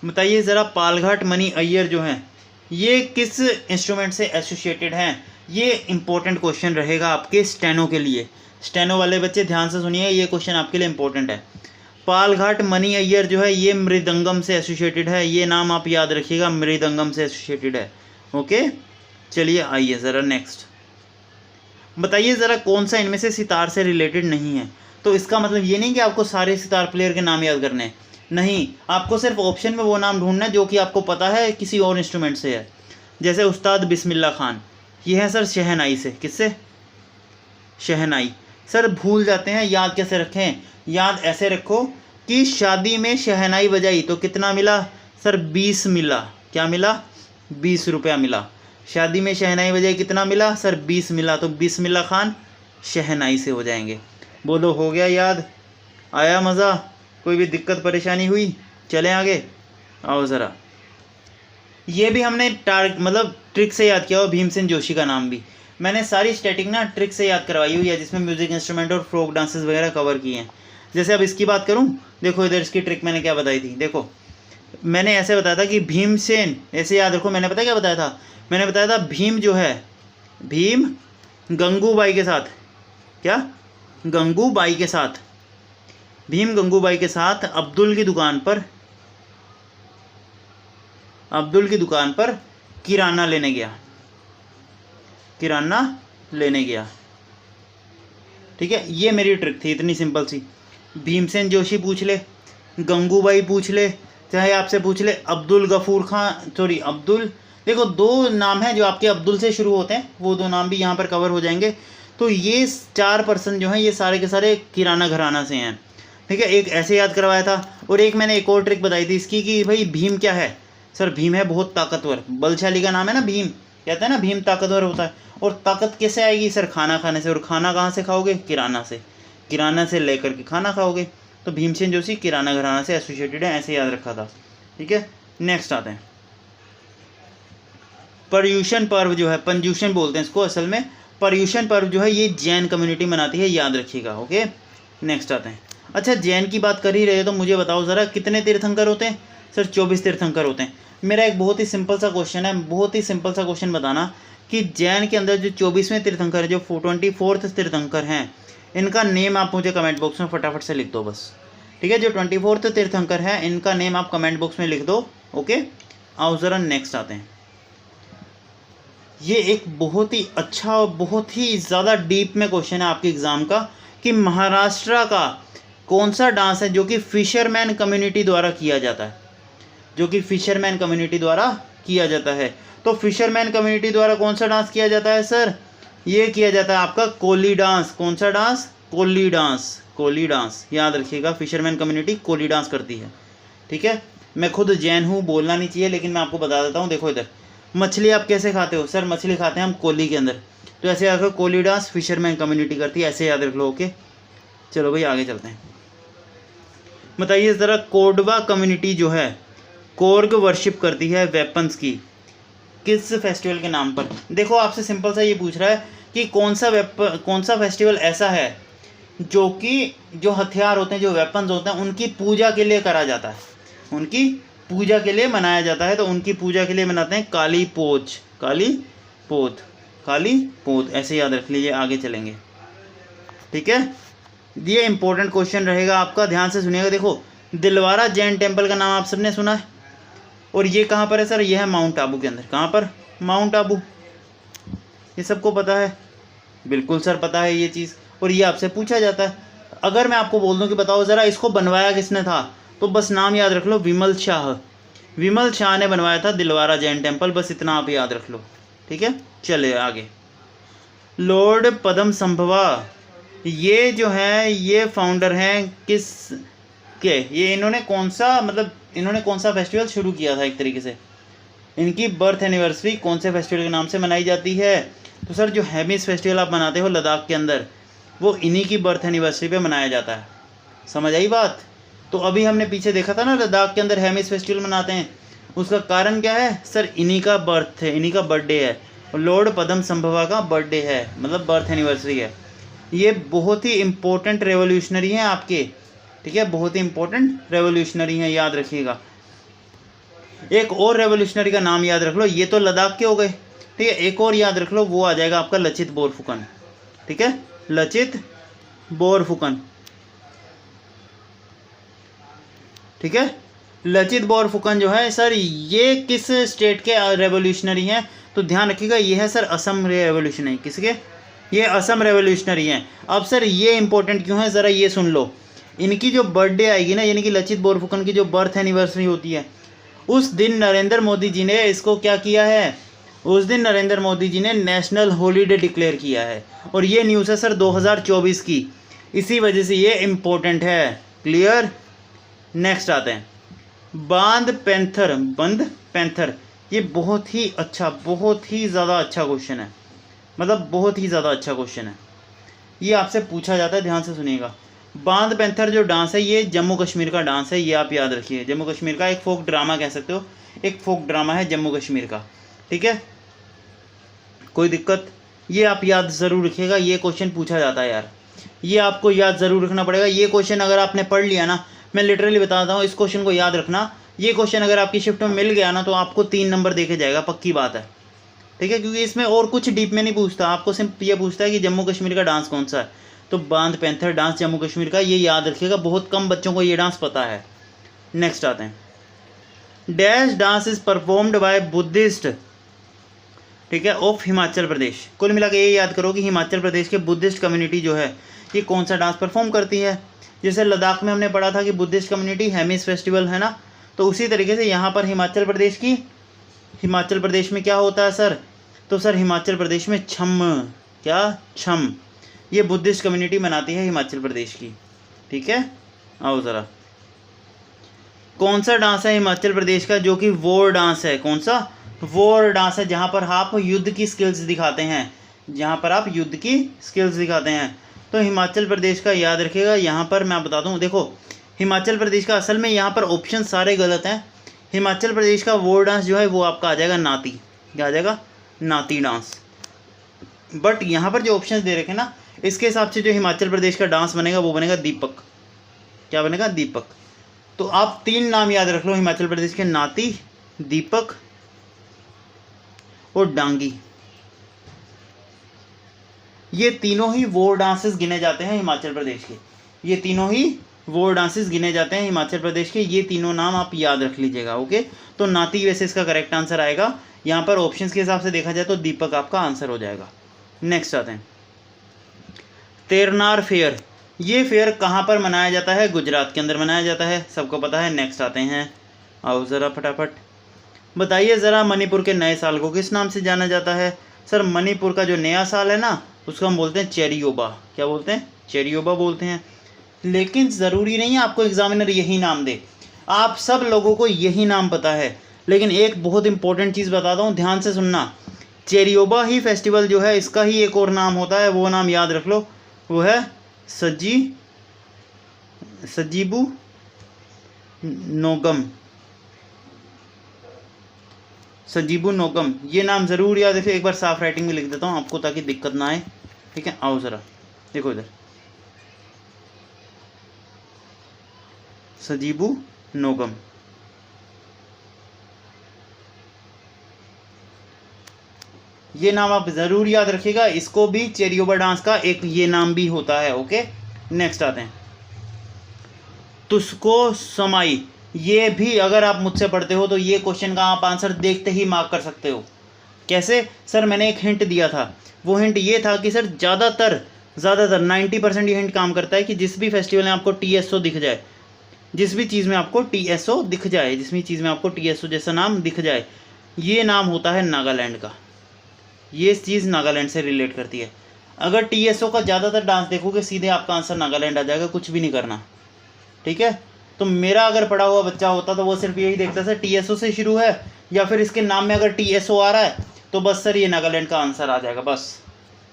बताइए ज़रा पालघाट मनी अय्यर जो हैं ये किस इंस्ट्रूमेंट से एसोसिएटेड हैं। ये इंपॉर्टेंट क्वेश्चन रहेगा आपके स्टेनो के लिए। स्टेनो वाले बच्चे ध्यान से सुनिए, ये क्वेश्चन आपके लिए इंपॉर्टेंट है। पालघाट मनी अय्यर जो है ये मृदंगम से एसोसिएटेड है, ये नाम आप याद रखिएगा, मृदंगम से एसोसिएटेड है, ओके। चलिए आइए ज़रा नेक्स्ट, बताइए ज़रा कौन सा इनमें से सितार से रिलेटेड नहीं है। तो इसका मतलब ये नहीं कि आपको सारे सितार प्लेयर के नाम याद करने हैं, नहीं, आपको सिर्फ ऑप्शन में वो नाम ढूंढना है जो कि आपको पता है किसी और इंस्ट्रूमेंट से है। जैसे उस्ताद बिस्मिल्लाह खान, ये है सर शहनाई से, किससे, शहनाई। सर भूल जाते हैं, याद कैसे रखें, याद ऐसे रखो कि शादी में शहनाई बजाई तो कितना मिला सर, 20 मिला। क्या मिला, 20 रुपया मिला। शादी में शहनाई बजाई कितना मिला सर, 20 मिला। तो बिस्मिल्लाह खान शहनाई से हो जाएंगे। बोलो हो गया याद, आया मज़ा, कोई भी दिक्कत परेशानी हुई, चलें आगे। आओ ज़रा, ये भी हमने मतलब ट्रिक से याद किया हो, भीमसेन जोशी का नाम भी मैंने सारी स्टैटिक ना ट्रिक से याद करवाई हुई है, जिसमें म्यूज़िक इंस्ट्रूमेंट और फोक डांसेस वगैरह कवर किए हैं। जैसे अब इसकी बात करूं, देखो इधर इसकी ट्रिक मैंने क्या बताई थी। देखो मैंने ऐसे बताया था कि भीमसेन, ऐसे याद रखो, मैंने पता क्या बताया था, मैंने बताया था भीम जो है, भीम गंगूबाई के साथ, क्या, गंगूबाई के साथ, भीम गंगूबाई के साथ अब्दुल की दुकान पर किराना लेने गया, किराना लेने गया। ठीक है, ये मेरी ट्रिक थी, इतनी सिंपल सी। भीमसेन जोशी पूछ ले, गंगूबाई पूछ ले, चाहे आपसे पूछ ले अब्दुल गफूर खान, सॉरी अब्दुल, देखो दो नाम हैं जो आपके अब्दुल से शुरू होते हैं, वो दो नाम भी यहाँ पर कवर हो जाएंगे। तो ये 4 पर्सन जो हैं ये सारे के सारे किराना घराना से हैं। ठीक है, एक ऐसे याद करवाया था, और एक मैंने एक और ट्रिक बताई थी इसकी कि भाई भीम क्या है सर, भीम है बहुत ताकतवर, बलशाली का नाम है ना भीम, कहते हैं ना भीम ताकतवर होता है। और ताकत कैसे आएगी सर, खाना खाने से, और खाना कहाँ से खाओगे, किराना से, किराना से लेकर के खाना खाओगे। तो भीमसेन जोशी किराना घराना से एसोसिएटेड है, ऐसे याद रखा था। ठीक है, नेक्स्ट आते हैं पर्युषण पर्व जो है, पंजुषण बोलते हैं इसको असल में। पर्युषण पर्व जो है ये जैन कम्युनिटी मनाती है, याद रखिएगा। ओके, नेक्स्ट आते हैं। अच्छा, जैन की बात कर ही रहे हो तो मुझे बताओ ज़रा कितने तीर्थंकर होते हैं सर, 24 तीर्थंकर होते हैं। मेरा एक बहुत ही सिंपल सा क्वेश्चन है, बहुत ही सिंपल सा क्वेश्चन बताना कि जैन के अंदर जो 24वें तीर्थंकर है, जो 24th तीर्थंकर हैं, इनका नेम आप मुझे कमेंट बॉक्स में फटाफट से लिख दो बस। ठीक है, जो 24th तीर्थंकर है इनका नेम आप कमेंट बॉक्स में लिख दो। ओके, आओ ज़रा नेक्स्ट आते हैं। ये एक बहुत ही अच्छा और बहुत ही ज़्यादा डीप में क्वेश्चन है आपके एग्ज़ाम का कि महाराष्ट्र का कौन सा डांस है जो कि फिशरमैन कम्युनिटी द्वारा किया जाता है, जो कि फिशरमैन कम्युनिटी द्वारा किया जाता है। तो फिशरमैन कम्युनिटी द्वारा कौन सा डांस किया जाता है सर, ये किया जाता है आपका कोली डांस। कौन सा dance, Koli dance, Koli dance, याद रखिएगा। फिशरमैन कम्युनिटी कोली डांस करती है। ठीक है, मैं खुद जैन हूँ, बोलना नहीं चाहिए लेकिन मैं आपको बता देता हूँ। देखो इधर, मछली आप कैसे खाते हो सर, मछली खाते हैं हम कोली के अंदर, तो ऐसे याद रखो कोली डांस फिशरमैन कम्युनिटी करती है, ऐसे याद रख लो। ओके, चलो भाई आगे चलते हैं। बताइए ज़रा, कोडवा कम्युनिटी जो है कोर्ग वर्शिप करती है वेपन्स की, किस फेस्टिवल के नाम पर। देखो आपसे सिंपल सा ये पूछ रहा है कि कौन सा फेस्टिवल ऐसा है जो कि जो हथियार होते हैं, जो वेपन्स होते हैं, उनकी पूजा के लिए करा जाता है, उनकी पूजा के लिए मनाया जाता है। तो उनकी पूजा के लिए मनाते हैं काली पोच, काली पोत, काली पोत, ऐसे याद रख लीजिए, आगे चलेंगे। ठीक है, ये इंपॉर्टेंट क्वेश्चन रहेगा आपका, ध्यान से सुनिएगा। देखो, दिलवारा जैन टेम्पल का नाम आप सबने सुना है, और ये कहाँ पर है सर, ये है माउंट आबू के अंदर। कहाँ पर, माउंट आबू, ये सबको पता है, बिल्कुल सर पता है ये चीज़, और ये आपसे पूछा जाता है। अगर मैं आपको बोल दूं कि बताओ ज़रा इसको बनवाया किसने था, तो बस नाम याद रख लो, विमल शाह, विमल शाह ने बनवाया था दिलवारा जैन टेम्पल, बस इतना आप याद रख लो। ठीक है, चलिए आगे। लॉर्ड पद्म संभवा, ये जो है ये फाउंडर हैं किस के, ये इन्होंने कौन सा, मतलब इन्होंने कौन सा फेस्टिवल शुरू किया था, एक तरीके से इनकी बर्थ एनिवर्सरी कौन से फेस्टिवल के नाम से मनाई जाती है। तो सर जो हेमिस फेस्टिवल आप मनाते हो लद्दाख के अंदर, वो इन्हीं की बर्थ एनिवर्सरी पे मनाया जाता है। समझ आई बात। तो अभी हमने पीछे देखा था ना, लद्दाख के अंदर हेमिस फेस्टिवल मनाते हैं, उसका कारण क्या है सर, इन्हीं का बर्थ है, इन्हीं का बर्थडे है, लॉर्ड पद्म संभवा का बर्थडे है, मतलब बर्थ एनिवर्सरी है। ये बहुत ही इंपॉर्टेंट रेवोल्यूशनरी हैं आपके, ठीक है, बहुत ही इंपॉर्टेंट रेवोल्यूशनरी हैं, याद रखिएगा। एक और रेवोल्यूशनरी का नाम याद रख लो, ये तो लद्दाख के हो गए, ठीक है, एक और याद रख लो, वो आ जाएगा आपका लचित बोरफुकन। ठीक है, लचित बोरफुकन। ठीक है, लचित बोरफुकन जो है सर, ये किस स्टेट के रेवोल्यूशनरी हैं, तो ध्यान रखिएगा, ये है सर असम रेवोल्यूशनरी। किसके, ये असम रेवोल्यूशनरी हैं। अब सर ये इंपॉर्टेंट क्यों है, ज़रा ये सुन लो। इनकी जो बर्थडे आएगी ना, यानी कि लचित बोरफुकन की जो बर्थ एनिवर्सरी होती है, उस दिन नरेंद्र मोदी जी ने इसको क्या किया है, उस दिन नरेंद्र मोदी जी ने नेशनल हॉलीडे डिक्लेयर किया है। और ये न्यूज़ है सर 2024 की, इसी वजह से ये इम्पोर्टेंट है। क्लियर। नेक्स्ट आते हैं, बंद पैंथर, ये बहुत ही अच्छा, बहुत ही ज़्यादा अच्छा क्वेश्चन है, मतलब बहुत ही ज़्यादा अच्छा क्वेश्चन है, ये आपसे पूछा जाता है, ध्यान से सुनिएगा। बांध पैंथर जो डांस है ये जम्मू कश्मीर का डांस है, ये आप याद रखिए, जम्मू कश्मीर का एक फोक ड्रामा कह सकते हो, एक फोक ड्रामा है जम्मू कश्मीर का। ठीक है, कोई दिक्कत, ये आप याद ज़रूर रखिएगा, ये क्वेश्चन पूछा जाता है यार, ये आपको याद ज़रूर रखना पड़ेगा। ये क्वेश्चन अगर आपने पढ़ लिया ना, मैं लिटरली बताता हूँ, इस क्वेश्चन को याद रखना, ये क्वेश्चन अगर आपकी शिफ्ट में मिल गया ना तो आपको 3 नंबर देके जाएगा, पक्की बात है। ठीक है, क्योंकि इसमें और कुछ डीप में नहीं पूछता, आपको सिर्फ ये पूछता है कि जम्मू कश्मीर का डांस कौन सा है, तो बांध पैंथर डांस जम्मू कश्मीर का, ये याद रखिएगा, बहुत कम बच्चों को ये डांस पता है। नेक्स्ट आते हैं, dash dance is performed by Buddhist ठीक है, ऑफ हिमाचल प्रदेश। कुल मिला के ये याद करो कि हिमाचल प्रदेश के बुद्धिस्ट कम्युनिटी जो है ये कौन सा डांस परफॉर्म करती है। जैसे लद्दाख में हमने पढ़ा था कि बुद्धिस्ट कम्युनिटी हेमिस फेस्टिवल है ना, तो उसी तरीके से यहाँ पर हिमाचल प्रदेश में क्या होता है सर, तो सर हिमाचल प्रदेश में छम ये बुद्धिस्ट कम्युनिटी मनाती है हिमाचल प्रदेश की। ठीक है, आओ ज़रा, कौन सा डांस है हिमाचल प्रदेश का जो कि वॉर डांस है, कौन सा वॉर डांस है, जहाँ पर आप युद्ध की स्किल्स दिखाते हैं, तो हिमाचल प्रदेश का याद रखिएगा। यहाँ पर मैं बता दूँ, देखो हिमाचल प्रदेश का असल में यहाँ पर ऑप्शन सारे गलत हैं। हिमाचल प्रदेश का वॉर डांस जो है वो आपका आ जाएगा नाती, क्या आ जाएगा, नाती डांस। बट यहाँ पर जो ऑप्शन दे रखे ना, इसके हिसाब से जो हिमाचल प्रदेश का डांस बनेगा वो बनेगा दीपक। क्या बनेगा, दीपक। तो आप 3 नाम याद रख लो हिमाचल प्रदेश के, नाती, दीपक और डांगी। ये तीनों ही वॉर डांसेस गिने जाते हैं हिमाचल प्रदेश के, ये तीनों नाम आप याद रख लीजिएगा। ओके, तो नाती वैसे इसका करेक्ट आंसर आएगा। यहाँ पर ऑप्शंस के हिसाब से देखा जाए तो दीपक आपका आंसर हो जाएगा। नेक्स्ट आते हैं तेरनार फेयर। ये फेयर कहाँ पर मनाया जाता है, गुजरात के अंदर मनाया जाता है, सबको पता है। नेक्स्ट आते हैं, आओ ज़रा फटाफट बताइए ज़रा, मणिपुर के नए साल को किस नाम से जाना जाता है। सर मणिपुर का जो नया साल है ना, उसको हम बोलते हैं चेरियोबा। क्या बोलते हैं, चेरियोबा बोलते हैं। लेकिन ज़रूरी नहीं है आपको एग्जामिनर यही नाम दे, आप सब लोगों को यही नाम पता है। लेकिन एक बहुत इंपॉर्टेंट चीज़ बताता हूँ, ध्यान से सुनना। चेरियोबा ही फेस्टिवल जो है इसका ही एक और नाम होता है, वो नाम याद रख लो, वो है सजीबू नोगम। ये नाम ज़रूर याद रखिए। एक बार साफ राइटिंग में लिख देता हूँ आपको ताकि दिक्कत ना आए। ठीक है, आओ ज़रा देखो इधर, सजीबू नोगम। ये नाम आप ज़रूर याद रखिएगा। इसको भी चेरियोबा डांस का एक ये नाम भी होता है। ओके, नेक्स्ट आते हैं तुस्को समाई। ये भी अगर आप मुझसे पढ़ते हो तो ये क्वेश्चन का आप आंसर देखते ही मार्क कर सकते हो। कैसे सर, मैंने एक हिंट दिया था, वो हिंट ये था कि सर ज़्यादातर 90% ये हिंट काम करता है कि जिस भी फेस्टिवल में आपको TSO दिख जाए, जिस भी चीज़ में आपको TSO जैसा नाम दिख जाए, ये नाम होता है नागालैंड का। ये चीज़ नागालैंड से रिलेट करती है। अगर TSO का ज़्यादातर डांस देखोगे सीधे आपका आंसर नागालैंड आ जाएगा, कुछ भी नहीं करना। ठीक है, तो मेरा अगर पढ़ा हुआ बच्चा होता तो वो सिर्फ यही देखता सर TSO से शुरू है या फिर इसके नाम में अगर TSO आ रहा है तो बस सर ये नागालैंड का आंसर आ जाएगा, बस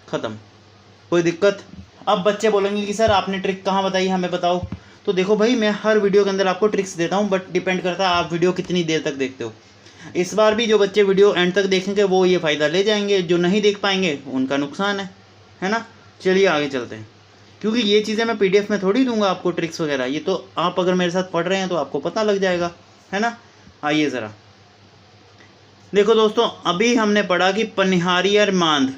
ख़त्म, कोई दिक्कत। अब बच्चे बोलेंगे कि सर आपने ट्रिक कहाँ बताई, हमें बताओ। तो देखो भाई, मैं हर वीडियो के अंदर आपको ट्रिक्स देता हूँ, बट डिपेंड करता है आप वीडियो कितनी देर तक देखते हो। इस बार भी जो बच्चे वीडियो एंड तक देखेंगे वो ये फ़ायदा ले जाएंगे, जो नहीं देख पाएंगे उनका नुकसान है ना। चलिए आगे चलते हैं, क्योंकि ये चीज़ें मैं PDF में थोड़ी दूंगा आपको, ट्रिक्स वगैरह। ये तो आप अगर मेरे साथ पढ़ रहे हैं तो आपको पता लग जाएगा, है ना। आइए ज़रा देखो दोस्तों, अभी हमने पढ़ा कि पनिहारियर मांद,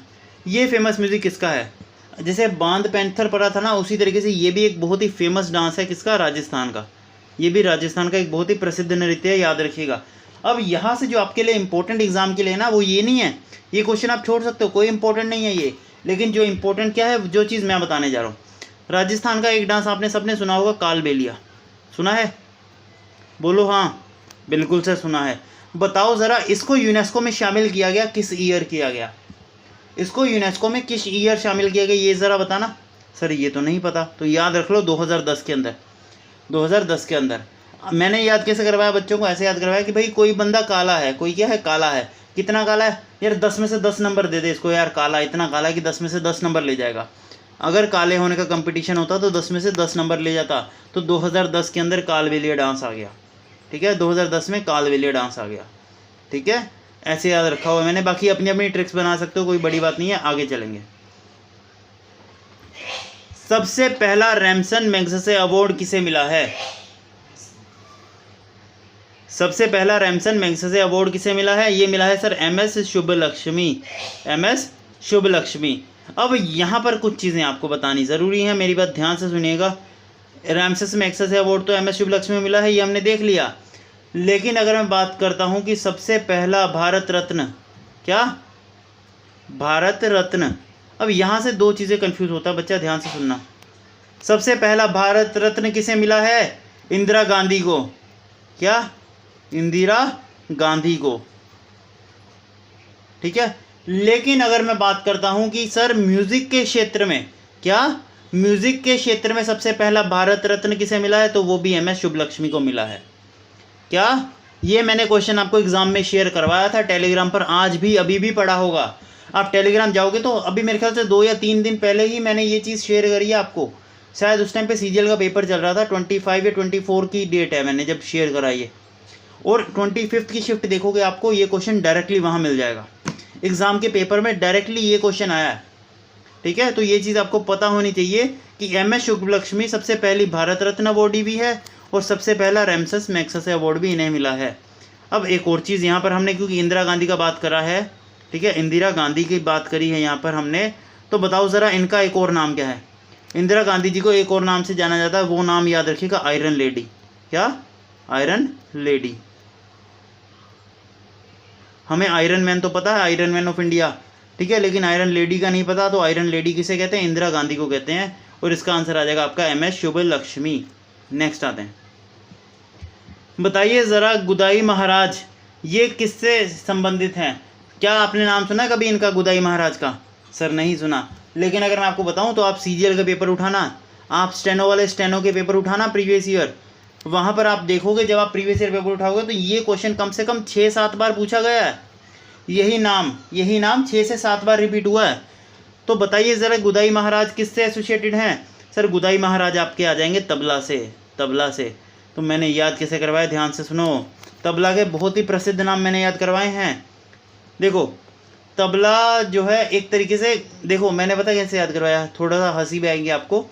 ये फेमस म्यूज़िक किसका है। जैसे बांध पैंथर पढ़ा था ना, उसी तरीके से ये भी एक बहुत ही फेमस डांस है, किसका, राजस्थान का। ये भी राजस्थान का एक बहुत ही प्रसिद्ध नृत्य है, याद रखिएगा। अब यहाँ से जो आपके लिए इंपॉर्टेंट एग्जाम के लिए ना, वो ये नहीं है, ये क्वेश्चन आप छोड़ सकते हो, कोई इंपॉर्टेंट नहीं है ये। लेकिन जो इंपॉर्टेंट क्या है, जो चीज़ मैं बताने जा रहा हूँ, राजस्थान का एक डांस आपने सबने सुना होगा, कालबेलिया। सुना है, बोलो हाँ, बिल्कुल से सुना है। बताओ ज़रा, इसको यूनेस्को में शामिल किया गया किस ईयर किया गया, इसको यूनेस्को में किस ईयर शामिल किया गया, ये ज़रा बताना। सर ये तो नहीं पता, तो याद रख लो 2010 के अंदर। 2010 के अंदर मैंने याद कैसे करवाया बच्चों को, ऐसे याद करवाया कि भाई कोई बंदा काला है, कोई क्या है, काला है। कितना काला है यार, 10 में से 10 नंबर दे दे इसको यार, काला इतना काला है कि 10 में से 10 नंबर ले जाएगा। अगर काले होने का कंपटीशन होता तो 10 में से 10 नंबर ले जाता। तो 2010 के अंदर कालबेलिया डांस आ गया। ठीक है, 2010 में कालबेलिया डांस आ गया। ठीक है, ऐसे याद रखा हुआ मैंने। बाकी अपनी अपनी ट्रिक्स बना सकते हो, कोई बड़ी बात नहीं है। आगे चलेंगे, सबसे पहला रैमसन मैग्सेसे अवार्ड किसे मिला है, सबसे पहला रैमसन मैग्सेसे अवार्ड किसे मिला है, ये मिला है सर MS शुभलक्ष्मी। अब यहाँ पर कुछ चीज़ें आपको बतानी ज़रूरी हैं, मेरी बात ध्यान से सुनिएगा। रैमसन मैग्सेसे अवार्ड तो MS शुभलक्ष्मी मिला है, ये हमने देख लिया। लेकिन अगर मैं बात करता हूँ कि सबसे पहला भारत रत्न, क्या भारत रत्न। अब यहाँ से दो चीज़ें कंफ्यूज होता है बच्चा, ध्यान से सुनना। सबसे पहला भारत रत्न किसे मिला है? इंदिरा गांधी को। क्या? इंदिरा गांधी को, ठीक है। लेकिन अगर मैं बात करता हूं कि सर म्यूजिक के क्षेत्र में, क्या म्यूजिक के क्षेत्र में सबसे पहला भारत रत्न किसे मिला है? तो वो भी एम एस शुभलक्ष्मी को मिला है। क्या? ये मैंने क्वेश्चन आपको एग्जाम में शेयर करवाया था टेलीग्राम पर, आज भी अभी भी पड़ा होगा। आप टेलीग्राम जाओगे तो अभी मेरे ख्याल से 2 या 3 दिन पहले ही मैंने ये चीज़ शेयर करी है आपको। शायद उस टाइम पे सीजीएल का पेपर चल रहा था, 25 या 24 की डेट है मैंने जब शेयर करा ये, और 25 की शिफ्ट देखोगे आपको ये क्वेश्चन डायरेक्टली वहाँ मिल जाएगा। एग्ज़ाम के पेपर में डायरेक्टली ये क्वेश्चन आया है, ठीक है। तो ये चीज़ आपको पता होनी चाहिए कि एम एस शुभलक्ष्मी सबसे पहली भारत रत्न अवॉर्डी भी है और सबसे पहला रैमसेस मैग्सेसे अवार्ड भी इन्हें मिला है। अब एक और चीज़ यहाँ पर हमने, क्योंकि इंदिरा गांधी का बात करा है, ठीक है, इंदिरा गांधी की बात करी है यहाँ पर हमने, तो बताओ ज़रा इनका एक और नाम क्या है? इंदिरा गांधी जी को एक और नाम से जाना जाता है, वो नाम याद रखिएगा, आयरन लेडी। क्या? Iron lady. हमें आयरन मैन तो पता है, आयरन मैन ऑफ इंडिया, ठीक है, लेकिन आयरन लेडी का नहीं पता। तो आयरन लेडी किसे कहते हैं? इंदिरा गांधी को कहते हैं, और इसका आंसर आ जाएगा आपका एम एस शुभलक्ष्मी। नेक्स्ट आते हैं, बताइए ज़रा गुदाई महाराज ये किससे संबंधित हैं? क्या आपने नाम सुना कभी इनका, गुदाई महाराज का? सर नहीं सुना, लेकिन अगर मैं आपको बताऊं तो आप सीजीएल का पेपर उठाना, आप स्टेनो वाले स्टेनो के पेपर उठाना प्रीवियस ईयर, वहाँ पर आप देखोगे जब आप प्रीवियस ईयर पेपर उठाओगे तो ये क्वेश्चन कम से कम 6-7 बार पूछा गया है। यही नाम 6 से 7 बार रिपीट हुआ है। तो बताइए ज़रा गुदाई महाराज किससे एसोसिएटेड हैं? सर गुदाई महाराज आपके आ जाएंगे तबला से। तो मैंने याद कैसे करवाया, ध्यान से सुनो। तबला के बहुत ही प्रसिद्ध नाम मैंने याद करवाए हैं। देखो तबला जो है एक तरीके से, देखो मैंने पता कैसे याद करवाया, थोड़ा सा हंसी भी आएगी आपको,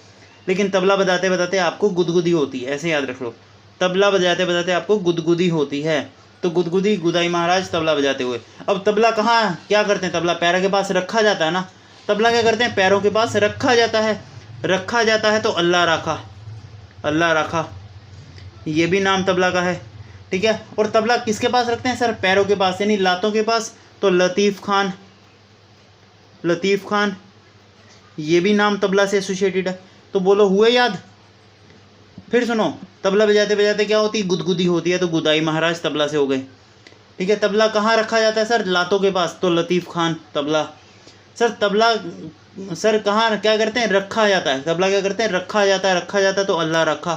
लेकिन तबला बजाते बजाते आपको गुदगुदी होती है, ऐसे याद रख लो। तबला बजाते बजाते आपको गुदगुदी होती है, तो गुदगुदी गुदाई महाराज तबला बजाते हुए। अब तबला कहाँ क्या करते हैं? तबला पैरों के पास रखा जाता है ना, तबला क्या करते हैं? पैरों के पास रखा जाता है। तो अल्लाह राखा, ये भी नाम तबला का है, ठीक है। और तबला किसके पास रखते हैं? सर पैरों के पास, यानी लातों के पास। तो लतीफ़ खान, ये भी नाम तबला से एसोसिएटेड है। तो बोलो हुए याद? फिर सुनो, तबला बजाते बजाते क्या होती है? गुदगुदी होती है, तो गुदाई महाराज तबला से हो गए, ठीक है। तबला कहाँ रखा जाता है? सर लातों के पास, तो लतीफ़ खान तबला। सर तबला सर कहाँ क्या करते हैं? रखा जाता है। तबला क्या करते हैं? रखा जाता है, तो अल्लाह रखा।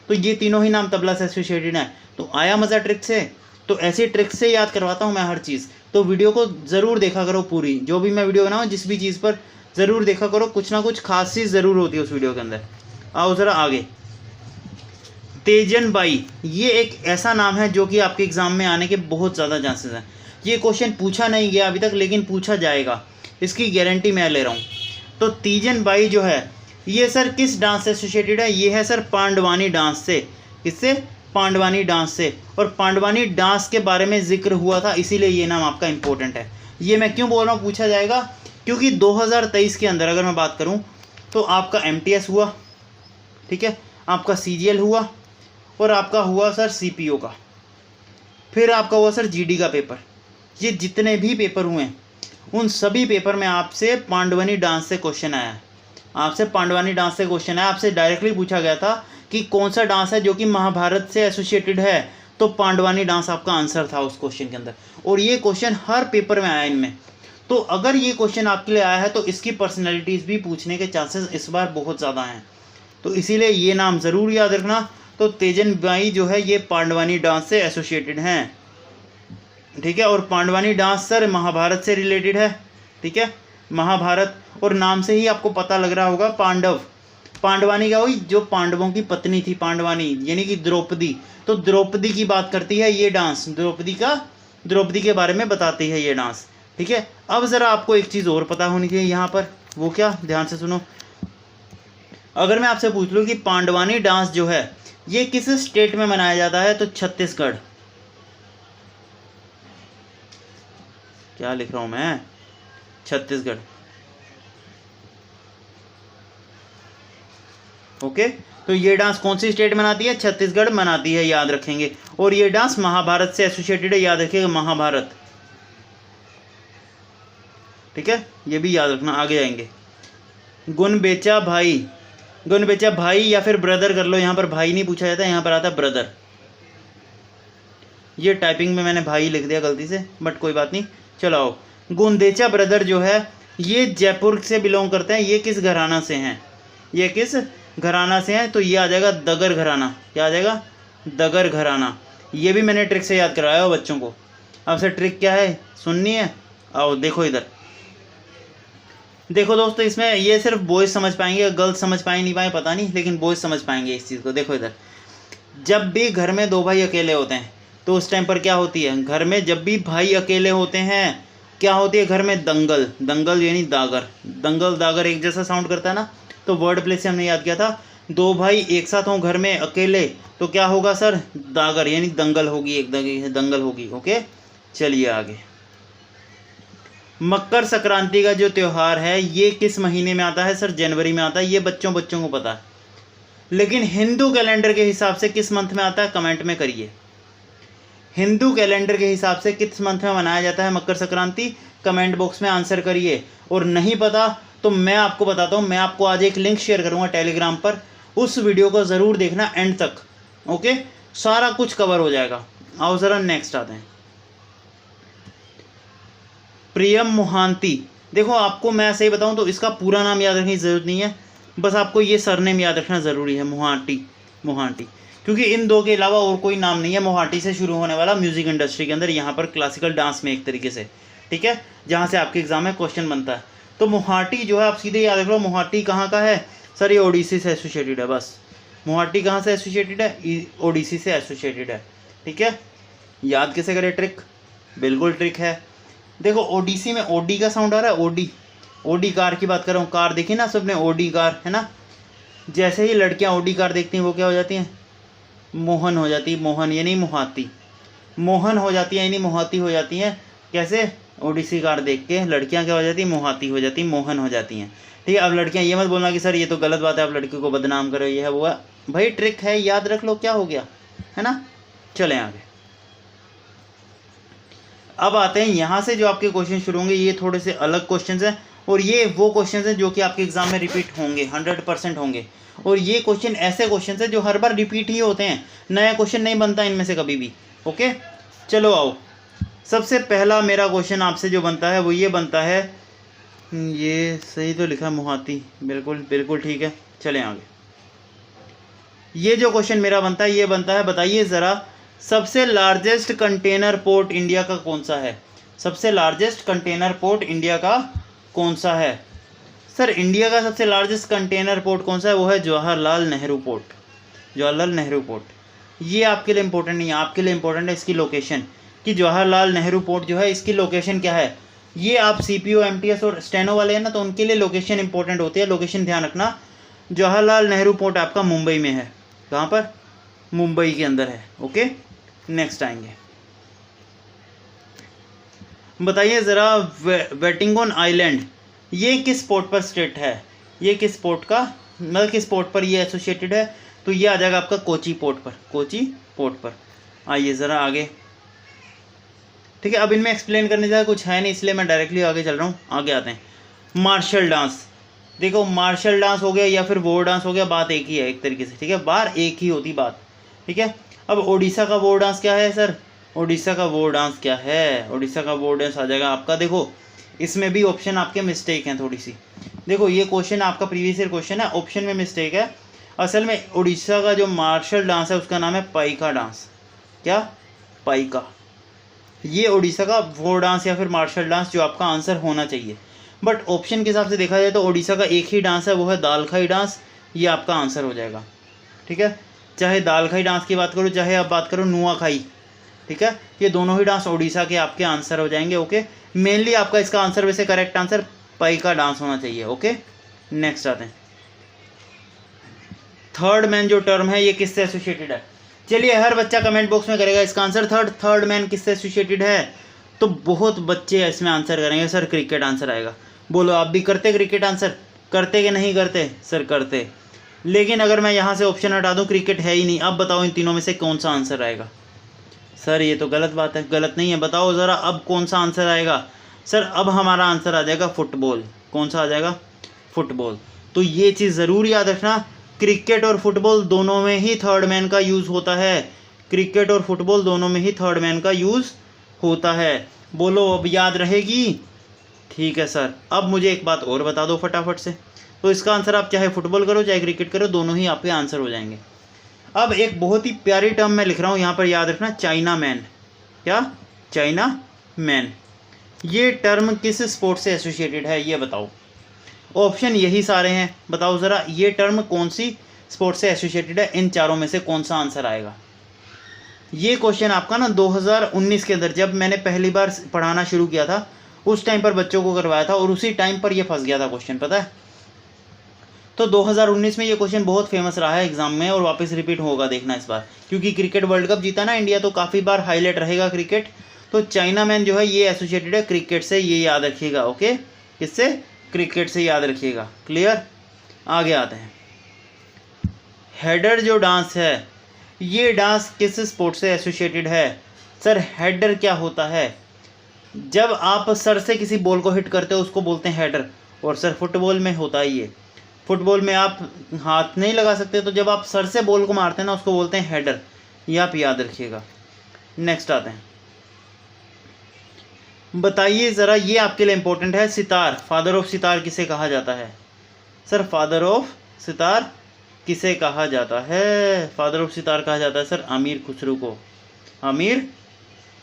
तो ये तीनों ही नाम तबला से एसोसिएटेड है। तो आया मज़ा ट्रिक से? तो ऐसी ट्रिक से याद करवाता हूँ मैं हर चीज़। तो वीडियो को ज़रूर देखा करो पूरी, जो भी मैं वीडियो बनाऊँ जिस भी चीज़ पर ज़रूर देखा करो, कुछ ना कुछ खास चीज़ ज़रूर होती है उस वीडियो के अंदर। आओ ज़रा आगे। तेजन बाई, ये एक ऐसा नाम है जो कि आपके एग्ज़ाम में आने के बहुत ज़्यादा चांसेस हैं। ये क्वेश्चन पूछा नहीं गया अभी तक, लेकिन पूछा जाएगा, इसकी गारंटी मैं ले रहा हूँ। तो तीजन बाई जो है ये सर किस डांस से एसोसिएटेड है? ये है सर पांडवानी डांस से। किससे? पांडवानी डांस से। और पांडवानी डांस के बारे में जिक्र हुआ था, इसीलिए ये नाम आपका इंपॉर्टेंट है। ये मैं क्यों बोल रहा हूँ पूछा जाएगा, क्योंकि 2023 के अंदर अगर मैं बात करूँ तो आपका MTS हुआ, ठीक है, आपका CGL हुआ, और आपका हुआ सर CPO का, फिर आपका हुआ सर GD का पेपर। ये जितने भी पेपर हुए उन सभी पेपर में आपसे पांडवानी डांस से क्वेश्चन आया है। आपसे डायरेक्टली पूछा गया था कि कौन सा डांस है जो कि महाभारत से एसोसिएटेड है, तो पांडवानी डांस आपका आंसर था उस क्वेश्चन के अंदर। और ये क्वेश्चन हर पेपर में आया इनमें। तो अगर ये क्वेश्चन आपके लिए आया है तो इसकी पर्सनैलिटीज़ भी पूछने के चांसेस इस बार बहुत ज़्यादा हैं, तो इसीलिए ये नाम ज़रूर याद रखना। तो तेजन बाई जो है ये पांडवानी डांस से एसोसिएटेड हैं, ठीक है। और पांडवानी डांस सर महाभारत से रिलेटेड है, ठीक है, महाभारत। और नाम से ही आपको पता लग रहा होगा पांडव, पांडवानी क्या हुई? जो पांडवों की पत्नी थी पांडवानी, यानी कि द्रौपदी। तो द्रौपदी की बात करती है ये डांस, द्रौपदी के बारे में बताती है ये डांस, ठीक है। अब ज़रा आपको एक चीज़ और पता होनी चाहिए यहाँ पर, वो क्या? ध्यान से सुनो। अगर मैं आपसे पूछ लूँ कि पांडवानी डांस जो है ये किस स्टेट में मनाया जाता है, तो छत्तीसगढ़। क्या लिख रहा हूँ मैं? छत्तीसगढ़। ओके, तो ये डांस कौन सी स्टेट मनाती है? छत्तीसगढ़ मनाती है, याद रखेंगे। और ये डांस महाभारत से एसोसिएटेड है, याद रखिएगा, महाभारत। ठीक है, ये भी याद रखना, आगे जाएंगे। गुण बेचा भाई, गुण बेचा भाई या फिर ब्रदर कर लो, यहाँ पर भाई नहीं पूछा जाता, यहाँ पर आता है ब्रदर। ये टाइपिंग में मैंने भाई लिख दिया गलती से, बट कोई बात नहीं, चलो आओ। गुंदेचा ब्रदर जो है ये जयपुर से बिलोंग करते हैं। ये किस घराना से हैं, ये किस घराना से हैं, तो ये आ जाएगा दगर घराना। क्या आ जाएगा, दगर घराना। ये भी मैंने ट्रिक से याद कराया हो बच्चों को। अब से ट्रिक क्या है सुननी है, आओ देखो इधर। देखो दोस्तों, इसमें ये सिर्फ बॉयज समझ पाएंगे, गर्ल्स समझ पाए नहीं पाए पता नहीं, लेकिन बॉयज समझ पाएंगे इस चीज़ को। देखो इधर, जब भी घर में दो भाई अकेले होते हैं तो उस टाइम पर क्या होती है, घर में जब भी भाई अकेले होते हैं क्या होती है, घर में दंगल। दंगल यानी दागर, दंगल दागर एक जैसा साउंड करता है ना, तो वर्ड प्ले से हमने याद किया था। दो भाई एक साथ हों घर में अकेले तो क्या होगा सर, दागर यानी दंगल होगी, एक दंगल होगी। ओके, चलिए आगे। मकर संक्रांति का जो त्यौहार है ये किस महीने में आता है सर, जनवरी में आता है। ये बच्चों को पता है, लेकिन हिंदू कैलेंडर के हिसाब से किस मंथ में आता है, कमेंट में करिए। हिंदू कैलेंडर के हिसाब से किस मंथ में मनाया जाता है मकर संक्रांति, कमेंट बॉक्स में आंसर करिए। और नहीं पता तो मैं आपको बताता हूँ, मैं आपको आज एक लिंक शेयर करूँगा टेलीग्राम पर, उस वीडियो को ज़रूर देखना एंड तक। ओके, सारा कुछ कवर हो जाएगा। आओ ज़रा नेक्स्ट आते हैं। प्रियम मोहांती, देखो आपको मैं सही बताऊं तो इसका पूरा नाम याद रखने की ज़रूरत नहीं है, बस आपको ये सरनेम याद रखना ज़रूरी है, मोहांटी। मोहांटी, क्योंकि इन दो के अलावा और कोई नाम नहीं है मोहांटी से शुरू होने वाला म्यूज़िक इंडस्ट्री के अंदर, यहाँ पर क्लासिकल डांस में एक तरीके से, ठीक है, जहाँ से आपके एग्जाम में क्वेश्चन बनता है। तो मोहाटी जो है आप सीधे याद रख लो, मोहाटी कहाँ का है सर, ये ओडिसी से एसोसिएटेड है। बस मोहाटी कहाँ से एसोसिएटेड है, ओडिसी से एसोसिएटेड है। ठीक है, याद कैसे करें, ट्रिक, बिल्कुल ट्रिक है। देखो ओडिसी में ओडी का साउंड आ रहा है, ओडी, ओडी कार की बात कर रहा हूँ, कार देखी ना सबने, ओडी कार है ना। जैसे ही लड़कियाँ ओडी कार देखती हैं वो क्या हो जाती हैं, मोहन हो जाती, मोहन यानी मोहाती, मोहन हो जाती है यानी मोहाती हो जाती हैं। कैसे, ओडिसी कार देख के लड़कियां क्या हो जाती, मोहाती हो जाती, मोहन हो जाती हैं। ठीक है, अब लड़कियां ये मत बोलना कि सर ये तो गलत बात है, आप लड़की को बदनाम करो, ये है वो है, भाई ट्रिक है, याद रख लो, क्या हो गया, है ना। चलें आगे। अब आते हैं यहाँ से जो आपके क्वेश्चन शुरू होंगे, ये थोड़े से अलग क्वेश्चन हैं, और ये वो क्वेश्चन हैं जो कि आपके एग्जाम में रिपीट होंगे, 100% होंगे। और ये क्वेश्चन ऐसे क्वेश्चन हैं जो हर बार रिपीट ही होते हैं, नया क्वेश्चन नहीं बनता इनमें से कभी भी। ओके, चलो आओ। सबसे पहला मेरा क्वेश्चन आपसे जो बनता है वो ये बनता है, ये सही तो लिखा है मोहाती, बिल्कुल बिल्कुल ठीक है। चलें आगे। ये जो क्वेश्चन मेरा बनता है ये बनता है, बताइए ज़रा सबसे लार्जेस्ट कंटेनर पोर्ट इंडिया का कौन सा है, सबसे लार्जेस्ट कंटेनर पोर्ट इंडिया का कौन सा है। सर इंडिया का सबसे लार्जेस्ट कंटेनर पोर्ट कौन सा है, वो है जवाहरलाल नेहरू पोर्ट, जवाहरलाल नेहरू पोर्ट। ये आपके लिए इंपॉर्टेंट नहीं है, आपके लिए इंपॉर्टेंट है इसकी लोकेशन, कि जवाहरलाल नेहरू पोर्ट जो है इसकी लोकेशन क्या है। ये आप सीपीओ एमटीएस और स्टेनो वाले हैं ना, तो उनके लिए लोकेशन इंपॉर्टेंट होती है, लोकेशन ध्यान रखना। जवाहरलाल नेहरू पोर्ट आपका मुंबई में है, कहाँ पर, मुंबई के अंदर है। ओके, नेक्स्ट आएंगे। बताइए ज़रा वेटिंगन आइलैंड ये किस पोर्ट पर स्टेट है, ये किस पोर्ट का, मतलब किस पोर्ट पर ये एसोसिएटेड है, तो ये आ जाएगा आपका कोची पोर्ट पर, कोची पोर्ट पर। आइए ज़रा आगे। ठीक है, अब इनमें एक्सप्लेन करने जैसा कुछ है नहीं, इसलिए मैं डायरेक्टली आगे चल रहा हूँ। आगे आते हैं, मार्शल डांस। देखो मार्शल डांस हो गया या फिर वॉर डांस हो गया, बात एक ही है एक तरीके से, ठीक है, बार एक ही होती बात। ठीक है, अब ओडिशा का वॉर डांस क्या है सर, ओडिशा का वॉर डांस क्या है, ओडिशा का वॉर डांस आ जाएगा आपका, देखो इसमें भी ऑप्शन आपके मिस्टेक हैं थोड़ी सी। देखो ये क्वेश्चन आपका प्रीवियस ईयर क्वेश्चन है, ऑप्शन में मिस्टेक है। असल में ओडिशा का जो मार्शल डांस है उसका नाम है पाइका डांस। क्या, पाइका। ये ओडिशा का वॉर डांस या फिर मार्शल डांस जो आपका आंसर होना चाहिए, बट ऑप्शन के हिसाब से देखा जाए तो ओडिशा का एक ही डांस है, वो है दालखाई डांस, ये आपका आंसर हो जाएगा। ठीक है, चाहे दालखाई डांस की बात करो चाहे आप बात करो नुआखाई, ठीक है, ये दोनों ही डांस ओडिशा के आपके आंसर हो जाएंगे। ओके, मेनली आपका इसका आंसर वैसे करेक्ट आंसर पाइका डांस होना चाहिए। ओके, नेक्स्ट आते हैं। थर्ड मैन जो टर्म है ये किससे एसोसिएटेड है, चलिए हर बच्चा कमेंट बॉक्स में करेगा इसका आंसर। थर्ड मैन किससे एसोसिएटेड है, तो बहुत बच्चे इसमें आंसर करेंगे सर क्रिकेट आंसर आएगा। बोलो आप भी करते क्रिकेट आंसर, करते कि नहीं करते सर, करते। लेकिन अगर मैं यहाँ से ऑप्शन हटा दूँ, क्रिकेट है ही नहीं, अब बताओ इन तीनों में से कौन सा आंसर आएगा। सर ये तो गलत बात है, गलत नहीं है, बताओ ज़रा अब कौन सा आंसर आएगा। सर अब हमारा आंसर आ जाएगा फुटबॉल। कौन सा आ जाएगा? फुटबॉल। तो ये चीज़ ज़रूर याद रखना, क्रिकेट और फुटबॉल दोनों में ही थर्ड मैन का यूज़ होता है। क्रिकेट और फुटबॉल दोनों में ही थर्ड मैन का यूज़ होता है। बोलो अब याद रहेगी? ठीक है सर। अब मुझे एक बात और बता दो फटाफट से। तो इसका आंसर आप चाहे फुटबॉल करो चाहे क्रिकेट करो, दोनों ही आपके आंसर हो जाएंगे। अब एक बहुत ही प्यारी टर्म मैं लिख रहा हूँ यहाँ पर, याद रखना, चाइना मैन। क्या? China man. ये टर्म किस स्पोर्ट से एसोसिएटेड है ये बताओ। ऑप्शन यही सारे हैं, बताओ ज़रा ये टर्म कौन सी स्पोर्ट से एसोसिएटेड है, इन चारों में से कौन सा आंसर आएगा। ये क्वेश्चन आपका ना 2019 के अंदर जब मैंने पहली बार पढ़ाना शुरू किया था उस टाइम पर बच्चों को करवाया था और उसी टाइम पर ये फंस गया था क्वेश्चन, पता है। तो 2019 में ये क्वेश्चन बहुत फेमस रहा है एग्जाम में और वापस रिपीट होगा, देखना इस बार, क्योंकि क्रिकेट वर्ल्ड कप जीता ना इंडिया, तो काफ़ी बार हाईलाइट रहेगा क्रिकेट। तो चाइना मैन जो है ये एसोसिएटेड है क्रिकेट से, ये याद रखिएगा। ओके, किससे? क्रिकेट से, याद रखिएगा। क्लियर? आगे आते हैं। हेडर जो डांस है ये डांस किस स्पोर्ट से एसोसिएटेड है? सर हेडर क्या होता है? जब आप सर से किसी बॉल को हिट करते हो उसको बोलते हैं हेडर, और सर फुटबॉल में होता है ये। फुटबॉल में आप हाथ नहीं लगा सकते, तो जब आप सर से बॉल को मारते हैं ना उसको बोलते हैं हेडर, ये आप याद रखिएगा। नेक्स्ट आते हैं। बताइए ज़रा, ये आपके लिए इंपॉर्टेंट है, सितार, फादर ऑफ सितार किसे कहा जाता है? सर फादर ऑफ सितार किसे कहा जाता है? फादर ऑफ सितार कहा जाता है सर अमीर खुसरो को। अमीर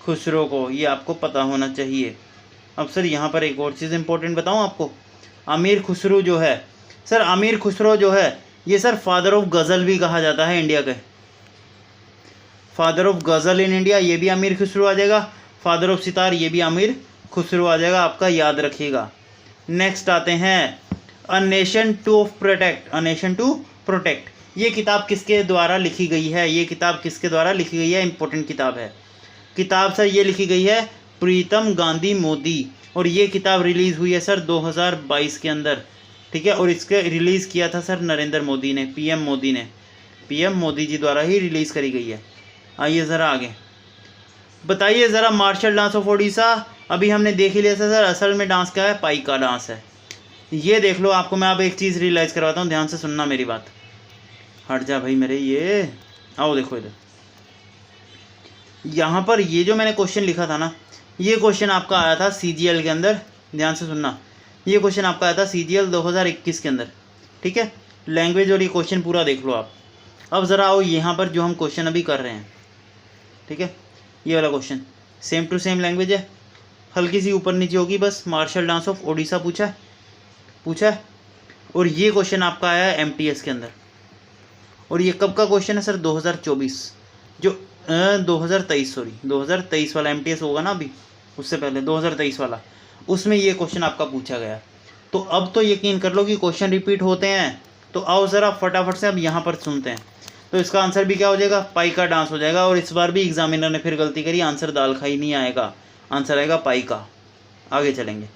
खुसरो को, ये आपको पता होना चाहिए। अब सर यहाँ पर एक और चीज़ इंपॉर्टेंट बताऊँ आपको। अमीर खुसरो जो है, सर अमीर खुसरो जो है ये सर फादर ऑफ गज़ल भी कहा जाता है इंडिया के। Father of ghazal in India, ये भी अमीर खुसरो आ जाएगा। फादर ऑफ सितार, ये भी अमीर खुसरो आ जाएगा, आपका याद रखिएगा। नेक्स्ट आते हैं, a nation to protect. A nation to protect, ये किताब किसके द्वारा लिखी गई है? ये किताब किसके द्वारा लिखी गई है? इंपॉर्टेंट किताब है। किताब सर ये लिखी गई है प्रीतम गांधी मोदी, और ये किताब रिलीज़ हुई है सर 2022 के अंदर, ठीक है। और इसके रिलीज़ किया था सर नरेंद्र मोदी ने, पीएम मोदी ने, पीएम मोदी जी द्वारा ही रिलीज़ करी गई है। आइए ज़रा आगे बताइए ज़रा, मार्शल डांस ऑफ ओडिशा अभी हमने देख ही लिया था सर, असल में डांस क्या है? पाइका डांस है। ये देख लो, आपको मैं अब एक चीज़ रियलाइज़ करवाता हूँ, ध्यान से सुनना मेरी बात। हट जा भाई मेरे, ये आओ देखो इधर। यहाँ पर ये जो मैंने क्वेश्चन लिखा था ना, ये क्वेश्चन आपका आया था CGL के अंदर, ध्यान से सुनना। ये क्वेश्चन आपका आया था CGL 2021 के अंदर, ठीक है। लैंग्वेज और ये क्वेश्चन पूरा देख लो आप। अब ज़रा आओ यहाँ पर जो हम क्वेश्चन अभी कर रहे हैं, ठीक है, ये वाला question same to same language है, हल्की सी ऊपर नीचे होगी बस। मार्शल डांस ऑफ ओडिशा पूछा है, और ये क्वेश्चन आपका आया है MTS के अंदर। और ये कब का क्वेश्चन है सर? 2024, जो 2023 सॉरी 2023 वाला MTS होगा ना अभी, उससे पहले 2023 वाला, उसमें ये क्वेश्चन आपका पूछा गया। तो अब तो यकीन कर लो कि क्वेश्चन रिपीट होते हैं। तो आओ ज़रा फटाफट से अब यहाँ पर सुनते हैं। तो इसका आंसर भी क्या हो जाएगा? पाइका डांस हो जाएगा। और इस बार भी एग्जामिनर ने फिर गलती करी, आंसर दाल खाई नहीं आएगा, आंसर आएगा पाइका। आगे चलेंगे।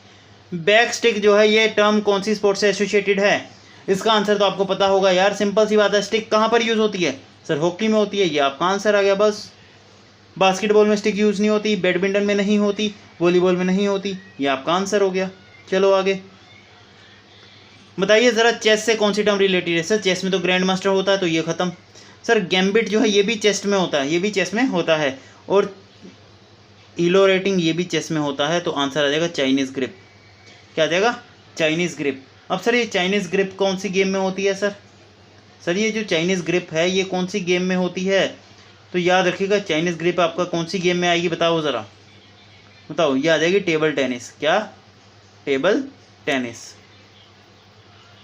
बैक स्टिक जो है ये टर्म कौन सी स्पोर्ट से एसोसिएटेड है? इसका आंसर तो आपको पता होगा यार, सिंपल सी बात है। स्टिक कहाँ पर यूज़ होती है? सर हॉकी में होती है, ये आपका आंसर आ गया बस। बास्केटबॉल में स्टिक यूज़ नहीं होती, बैडमिंटन में नहीं होती, वॉलीबॉल में नहीं होती, ये आपका आंसर हो गया। चलो आगे बताइए ज़रा, चेस से कौन सी टर्म रिलेटेड है? सर चेस में तो ग्रैंड मास्टर होता है, तो ये ख़त्म। सर गैम्बिट जो है ये भी चेस में होता है, ये भी चेस में होता है। और इलो रेटिंग ये भी चेस में होता है, तो आंसर आ जाएगा चाइनीज़ ग्रिप। क्या आ जाएगा? Chinese grip. अब सर ये चाइनीज़ ग्रिप कौन सी गेम में होती है सर? सर ये जो चाइनीज़ ग्रिप है ये कौन सी गेम में होती है? तो याद रखिएगा, चाइनीज़ ग्रिप आपका कौन सी गेम में आएगी? बताओ ज़रा, बताओ। ये आ जाएगी टेबल टेनिस। क्या? टेबल टेनिस,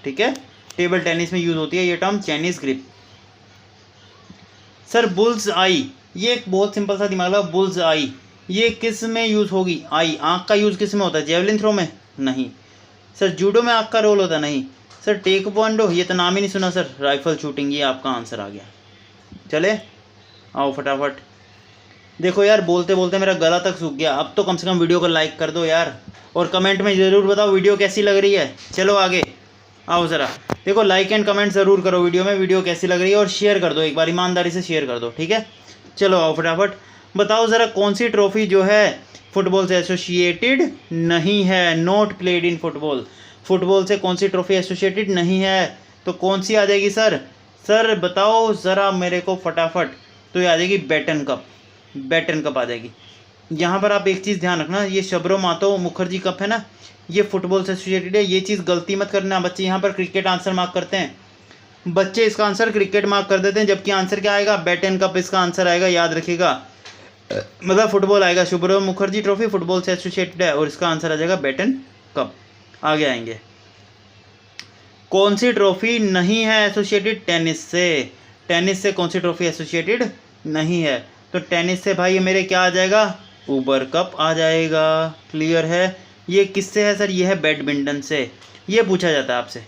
ठीक है। टेबल टेनिस में यूज़ होती है ये term Chinese grip. Sir bulls आई, ये एक बहुत सिंपल सा दिमाग लगा। बुल्स आई ये किस में यूज़ होगी? आई, आँख का यूज़ किस में होता है? जेवलिन थ्रो में? नहीं। सर जूडो में आँख का रोल होता? नहीं। सर टेक्वांडो, ये तो नाम ही नहीं सुना सर। राइफल शूटिंग, ये आपका आंसर आ गया। चले आओ फटाफट। देखो यार, बोलते बोलते मेरा गला तक सूख गया। अब तो कम से कम वीडियो को लाइक कर दो यार, और कमेंट में ज़रूर बताओ वीडियो कैसी लग रही है। चलो आगे आओ ज़रा। देखो लाइक एंड कमेंट ज़रूर करो वीडियो में, वीडियो कैसी लग रही है, और शेयर कर दो एक बार, ईमानदारी से शेयर कर दो, ठीक है। चलो आओ फटाफट बताओ ज़रा, कौन सी ट्रॉफी जो है फुटबॉल से एसोसिएटेड नहीं है, not played in football. Football से कौन सी ट्रॉफी एसोसिएटेड नहीं है, तो कौन सी आ जाएगी सर? सर बताओ ज़रा मेरे को फटाफट। तो ये आ जाएगी बैटन कप, बैटन कप आ जाएगी। यहाँ पर आप एक चीज़ ध्यान रखना, ये शब्रो मातो मुखर्जी कप है ना, ये फुटबॉल से एसोसिएटेड है। ये चीज़ गलती मत करना बच्चे, यहाँ पर क्रिकेट आंसर मार्क करते हैं बच्चे, इसका आंसर क्रिकेट मार्क कर देते हैं, जबकि आंसर क्या आएगा? बैटन कप इसका आंसर आएगा, याद रखिएगा। मतलब फुटबॉल आएगा, शब्रो मुखर्जी ट्रॉफी फुटबॉल से एसोसिएटेड है और इसका आंसर आ जाएगा बैटन कप। आगे आएंगे, कौन सी ट्रॉफी नहीं है एसोसिएटेड? टेनिस से। टेनिस से कौन सी ट्रॉफी एसोसिएटेड नहीं है? तो टेनिस से भाई मेरे क्या आ जाएगा? उबर कप आ जाएगा। क्लियर है? ये किससे है सर? ये है बैडमिंटन से। ये पूछा जाता है आपसे,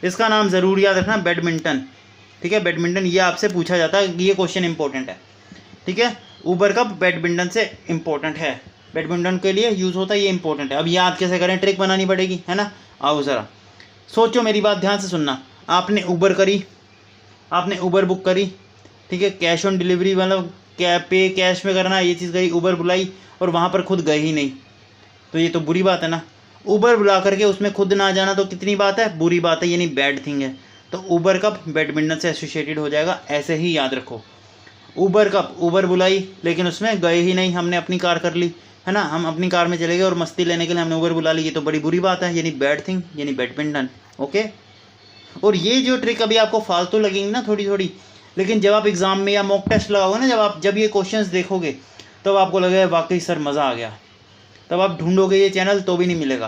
इसका नाम ज़रूर याद रखना, बैडमिंटन। ठीक है, बैडमिंटन ये आपसे पूछा जाता है, ये क्वेश्चन इंपॉर्टेंट है। ठीक है, उबर कप बैडमिंटन से इंपॉर्टेंट है, बैडमिंटन के लिए यूज़ होता है, ये इंपॉर्टेंट है। अब याद कैसे करें? ट्रिक बनानी पड़ेगी, है ना। आओ ज़रा सोचो, मेरी बात ध्यान से सुनना। आपने उबर करी, आपने उबर बुक करी, ठीक है, कैश ऑन डिलीवरी मतलब पे कैश में करना, ये चीज़ करी, उबर बुलाई और वहाँ पर खुद गए ही नहीं, तो ये तो बुरी बात है ना। उबर बुला करके उसमें खुद ना जाना तो कितनी बात है? बुरी बात है, यानी बैड थिंग है। तो उबर कप बैडमिंटन से एसोसिएटेड हो जाएगा, ऐसे ही याद रखो। उबर कप, उबर बुलाई लेकिन उसमें गए ही नहीं, हमने अपनी कार कर ली, है ना, हम अपनी कार में चले गए और मस्ती लेने के लिए हमने उबर बुला ली, ये तो बड़ी बुरी बात है, यानी बैड थिंग, यानी बैडमिंटन। ओके, और ये जो ट्रिक अभी आपको फालतू लगेंगी ना थोड़ी थोड़ी, लेकिन जब आप एग्ज़ाम में या मॉक टेस्ट लगाओगे ना, जब ये क्वेश्चंस देखोगे तब आपको लगेगा वाकई सर मज़ा आ गया। तब आप ढूंढोगे ये चैनल तो भी नहीं मिलेगा,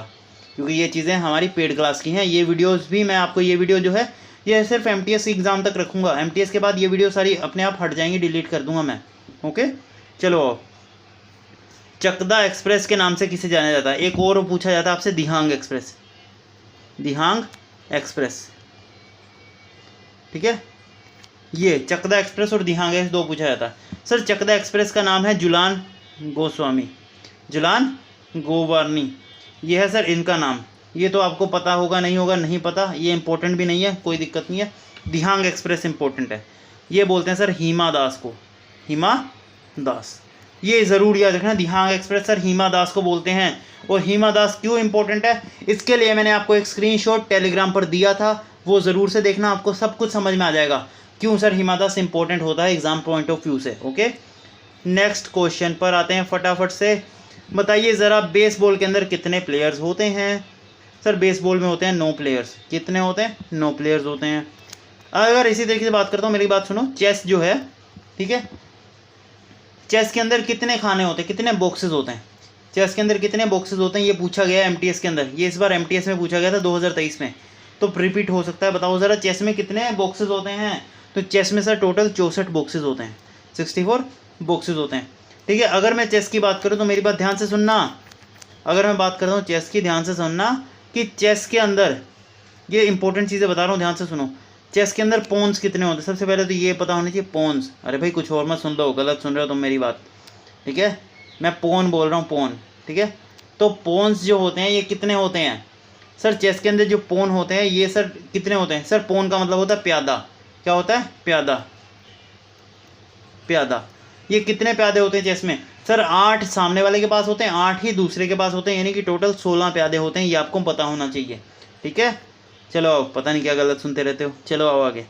क्योंकि ये चीज़ें हमारी पेड क्लास की हैं। ये वीडियोस भी मैं आपको, ये वीडियो जो है ये सिर्फ MTS एग्ज़ाम तक रखूँगा, MTS के बाद ये वीडियो सारी अपने आप हट जाएंगी, डिलीट कर दूंगा मैं। ओके, चलो। चकदा एक्सप्रेस के नाम से किसे जाना जाता है? एक और पूछा जाता है आपसे, दिहांग एक्सप्रेस, दिहांग एक्सप्रेस। ठीक है, ये चकदा एक्सप्रेस और दिहांग एक्सप्रेस दो पूछा जाता है। सर चकदा एक्सप्रेस का नाम है जुलान गोस्वामी, जुलान गोवार्नी, ये है सर इनका नाम। ये तो आपको पता होगा, नहीं होगा नहीं पता, ये इंपॉर्टेंट भी नहीं है, कोई दिक्कत नहीं है। दिहांग एक्सप्रेस इंपॉर्टेंट है। ये बोलते हैं सर हिमा दास को, हिमा दास, ये ज़रूर याद रखना। दिहांग एक्सप्रेस सर हिमा दास को बोलते हैं। और हिमा दास क्यों इंपॉर्टेंट है, इसके लिए मैंने आपको एक स्क्रीनशॉट टेलीग्राम पर दिया था, वो ज़रूर से देखना, आपको सब कुछ समझ में आ जाएगा क्यों सर हिमा दास इंपॉर्टेंट होता है एग्जाम पॉइंट ऑफ व्यू से। ओके, नेक्स्ट क्वेश्चन पर आते हैं फटाफट से। बताइए ज़रा, बेसबॉल के अंदर कितने प्लेयर्स होते हैं? सर बेसबॉल में होते हैं 9 प्लेयर्स। कितने होते हैं? 9 प्लेयर्स होते हैं। अगर इसी तरीके से बात करता हूँ, मेरी बात सुनो, चेस जो है, ठीक है, चेस के अंदर कितने खाने होते हैं, कितने बॉक्सेस होते हैं? चेस के अंदर कितने बॉक्सेस होते हैं, ये पूछा गया है MTS के अंदर। ये इस बार MTS में पूछा गया था 2023 में, तो रिपीट हो सकता है। बताओ ज़रा, चेस में कितने बॉक्सेस होते हैं? तो चेस में सर टोटल 64 बॉक्सेस होते हैं, 64 बॉक्सेस होते हैं। ठीक है, अगर मैं चेस की बात करूँ तो मेरी बात ध्यान से सुनना, अगर मैं बात करता हूँ चेस की, ध्यान से सुनना कि चेस के अंदर, ये इंपॉर्टेंट चीज़ें बता रहा हूँ, ध्यान से सुनो। चेस के अंदर पॉन्स कितने होते हैं? सबसे पहले तो ये पता होनी चाहिए, पॉन्स। अरे भाई कुछ और मत सुन लो, गलत सुन रहे हो तुम मेरी बात, ठीक है, मैं पॉन बोल रहा हूँ, पॉन, ठीक है। तो पॉन्स जो होते हैं ये कितने होते हैं? सर चेस के अंदर जो पॉन होते हैं ये सर कितने होते हैं? सर पॉन का मतलब होता है प्यादा। क्या होता है? प्यादा, प्यादा। ये कितने प्यादे होते हैं चेस में? सर 8 सामने वाले के पास होते हैं, 8 ही दूसरे के पास होते हैं, यानी कि टोटल 16 प्यादे होते हैं। ये आपको पता होना चाहिए, ठीक है। चलो आओ, पता नहीं क्या गलत सुनते रहते हो, चलो आओ आगे।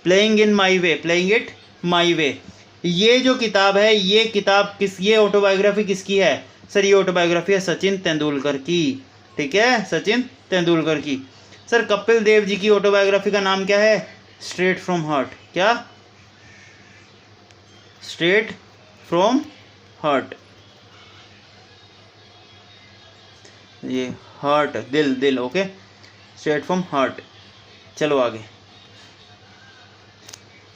Playing in my way, playing it my way, ये जो किताब है, ये किताब किस, ये ऑटोबायोग्राफी किसकी है? सर ये ऑटोबायोग्राफी है सचिन तेंदुलकर की, ठीक है, सचिन तेंदुलकर की। सर कपिल देव जी की ऑटोबायोग्राफी का नाम क्या है? Straight from heart. क्या? स्ट्रेट फ्रॉम हार्ट, ये हार्ट, दिल, दिल, ओके, स्ट्रेट फ्रॉम हार्ट। चलो आगे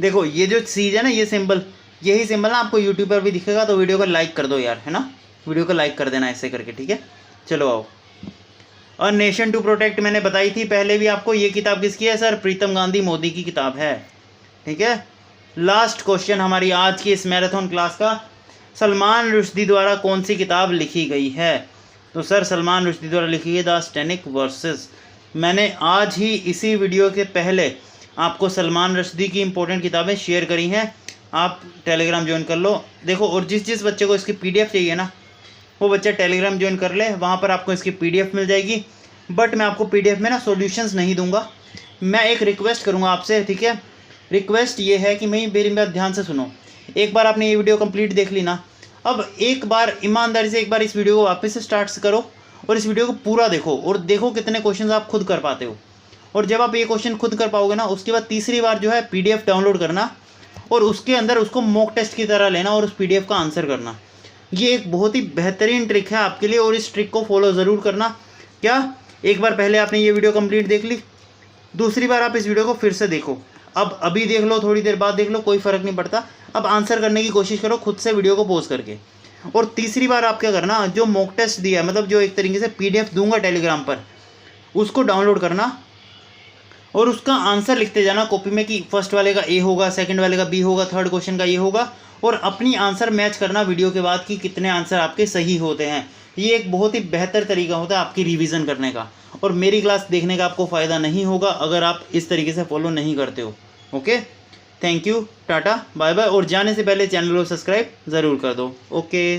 देखो, ये जो चीज़ है ना, ये सिंबल, यही सिंबल ना आपको यूट्यूब पर भी दिखेगा, तो वीडियो को लाइक कर दो यार, है ना, वीडियो को लाइक कर देना ऐसे करके, ठीक है। चलो आओ, अ नेशन टू प्रोटेक्ट मैंने बताई थी पहले भी आपको, ये किताब किसकी है? सर प्रीतम गांधी मोदी की किताब है, ठीक है। लास्ट क्वेश्चन हमारी आज की इस मैराथन क्लास का, सलमान रुश्दी द्वारा कौन सी किताब लिखी गई है? तो सर सलमान रुश्दी द्वारा लिखी गई द स्टैनिक वर्सेस। मैंने आज ही इसी वीडियो के पहले आपको सलमान रुश्दी की इंपॉर्टेंट किताबें शेयर करी हैं, आप टेलीग्राम ज्वाइन कर लो। देखो, और जिस बच्चे को इसकी PDF चाहिए ना, वो बच्चा टेलीग्राम ज्वाइन कर ले, वहाँ पर आपको इसकी PDF मिल जाएगी। बट मैं आपको PDF में ना सॉल्यूशंस नहीं दूंगा। मैं एक रिक्वेस्ट करूँगा आपसे, ठीक है। रिक्वेस्ट ये है कि मेरी बात ध्यान से सुनो। एक बार आपने ये वीडियो कंप्लीट देख ली ना, अब एक बार ईमानदारी से एक बार इस वीडियो को वापस से स्टार्ट करो और इस वीडियो को पूरा देखो और देखो कितने क्वेश्चन आप खुद कर पाते हो। और जब आप ये क्वेश्चन खुद कर पाओगे ना, उसके बाद तीसरी बार जो है PDF डाउनलोड करना और उसके अंदर उसको मॉक टेस्ट की तरह लेना और उस PDF का आंसर करना। ये एक बहुत ही बेहतरीन ट्रिक है आपके लिए और इस ट्रिक को फॉलो ज़रूर करना। क्या एक बार पहले आपने ये वीडियो कंप्लीट देख ली, दूसरी बार आप इस वीडियो को फिर से देखो, अब अभी देख लो, थोड़ी देर बाद देख लो, कोई फ़र्क नहीं पड़ता। अब आंसर करने की कोशिश करो खुद से वीडियो को पॉज करके। और तीसरी बार आप क्या करना, जो मॉक टेस्ट दिया है, मतलब जो एक तरीके से PDF दूंगा टेलीग्राम पर, उसको डाउनलोड करना और उसका आंसर लिखते जाना कॉपी में कि फर्स्ट वाले का A होगा, सेकंड वाले का B होगा, थर्ड क्वेश्चन का ये होगा, और अपनी आंसर मैच करना वीडियो के बाद कि कितने आंसर आपके सही होते हैं। ये एक बहुत ही बेहतर तरीका होता है आपकी रिवीजन करने का, और मेरी क्लास देखने का आपको फ़ायदा नहीं होगा अगर आप इस तरीके से फॉलो नहीं करते हो। Okay, thank you, tata, bye bye. और जाने से पहले चैनल को सब्सक्राइब ज़रूर कर दो। ओके।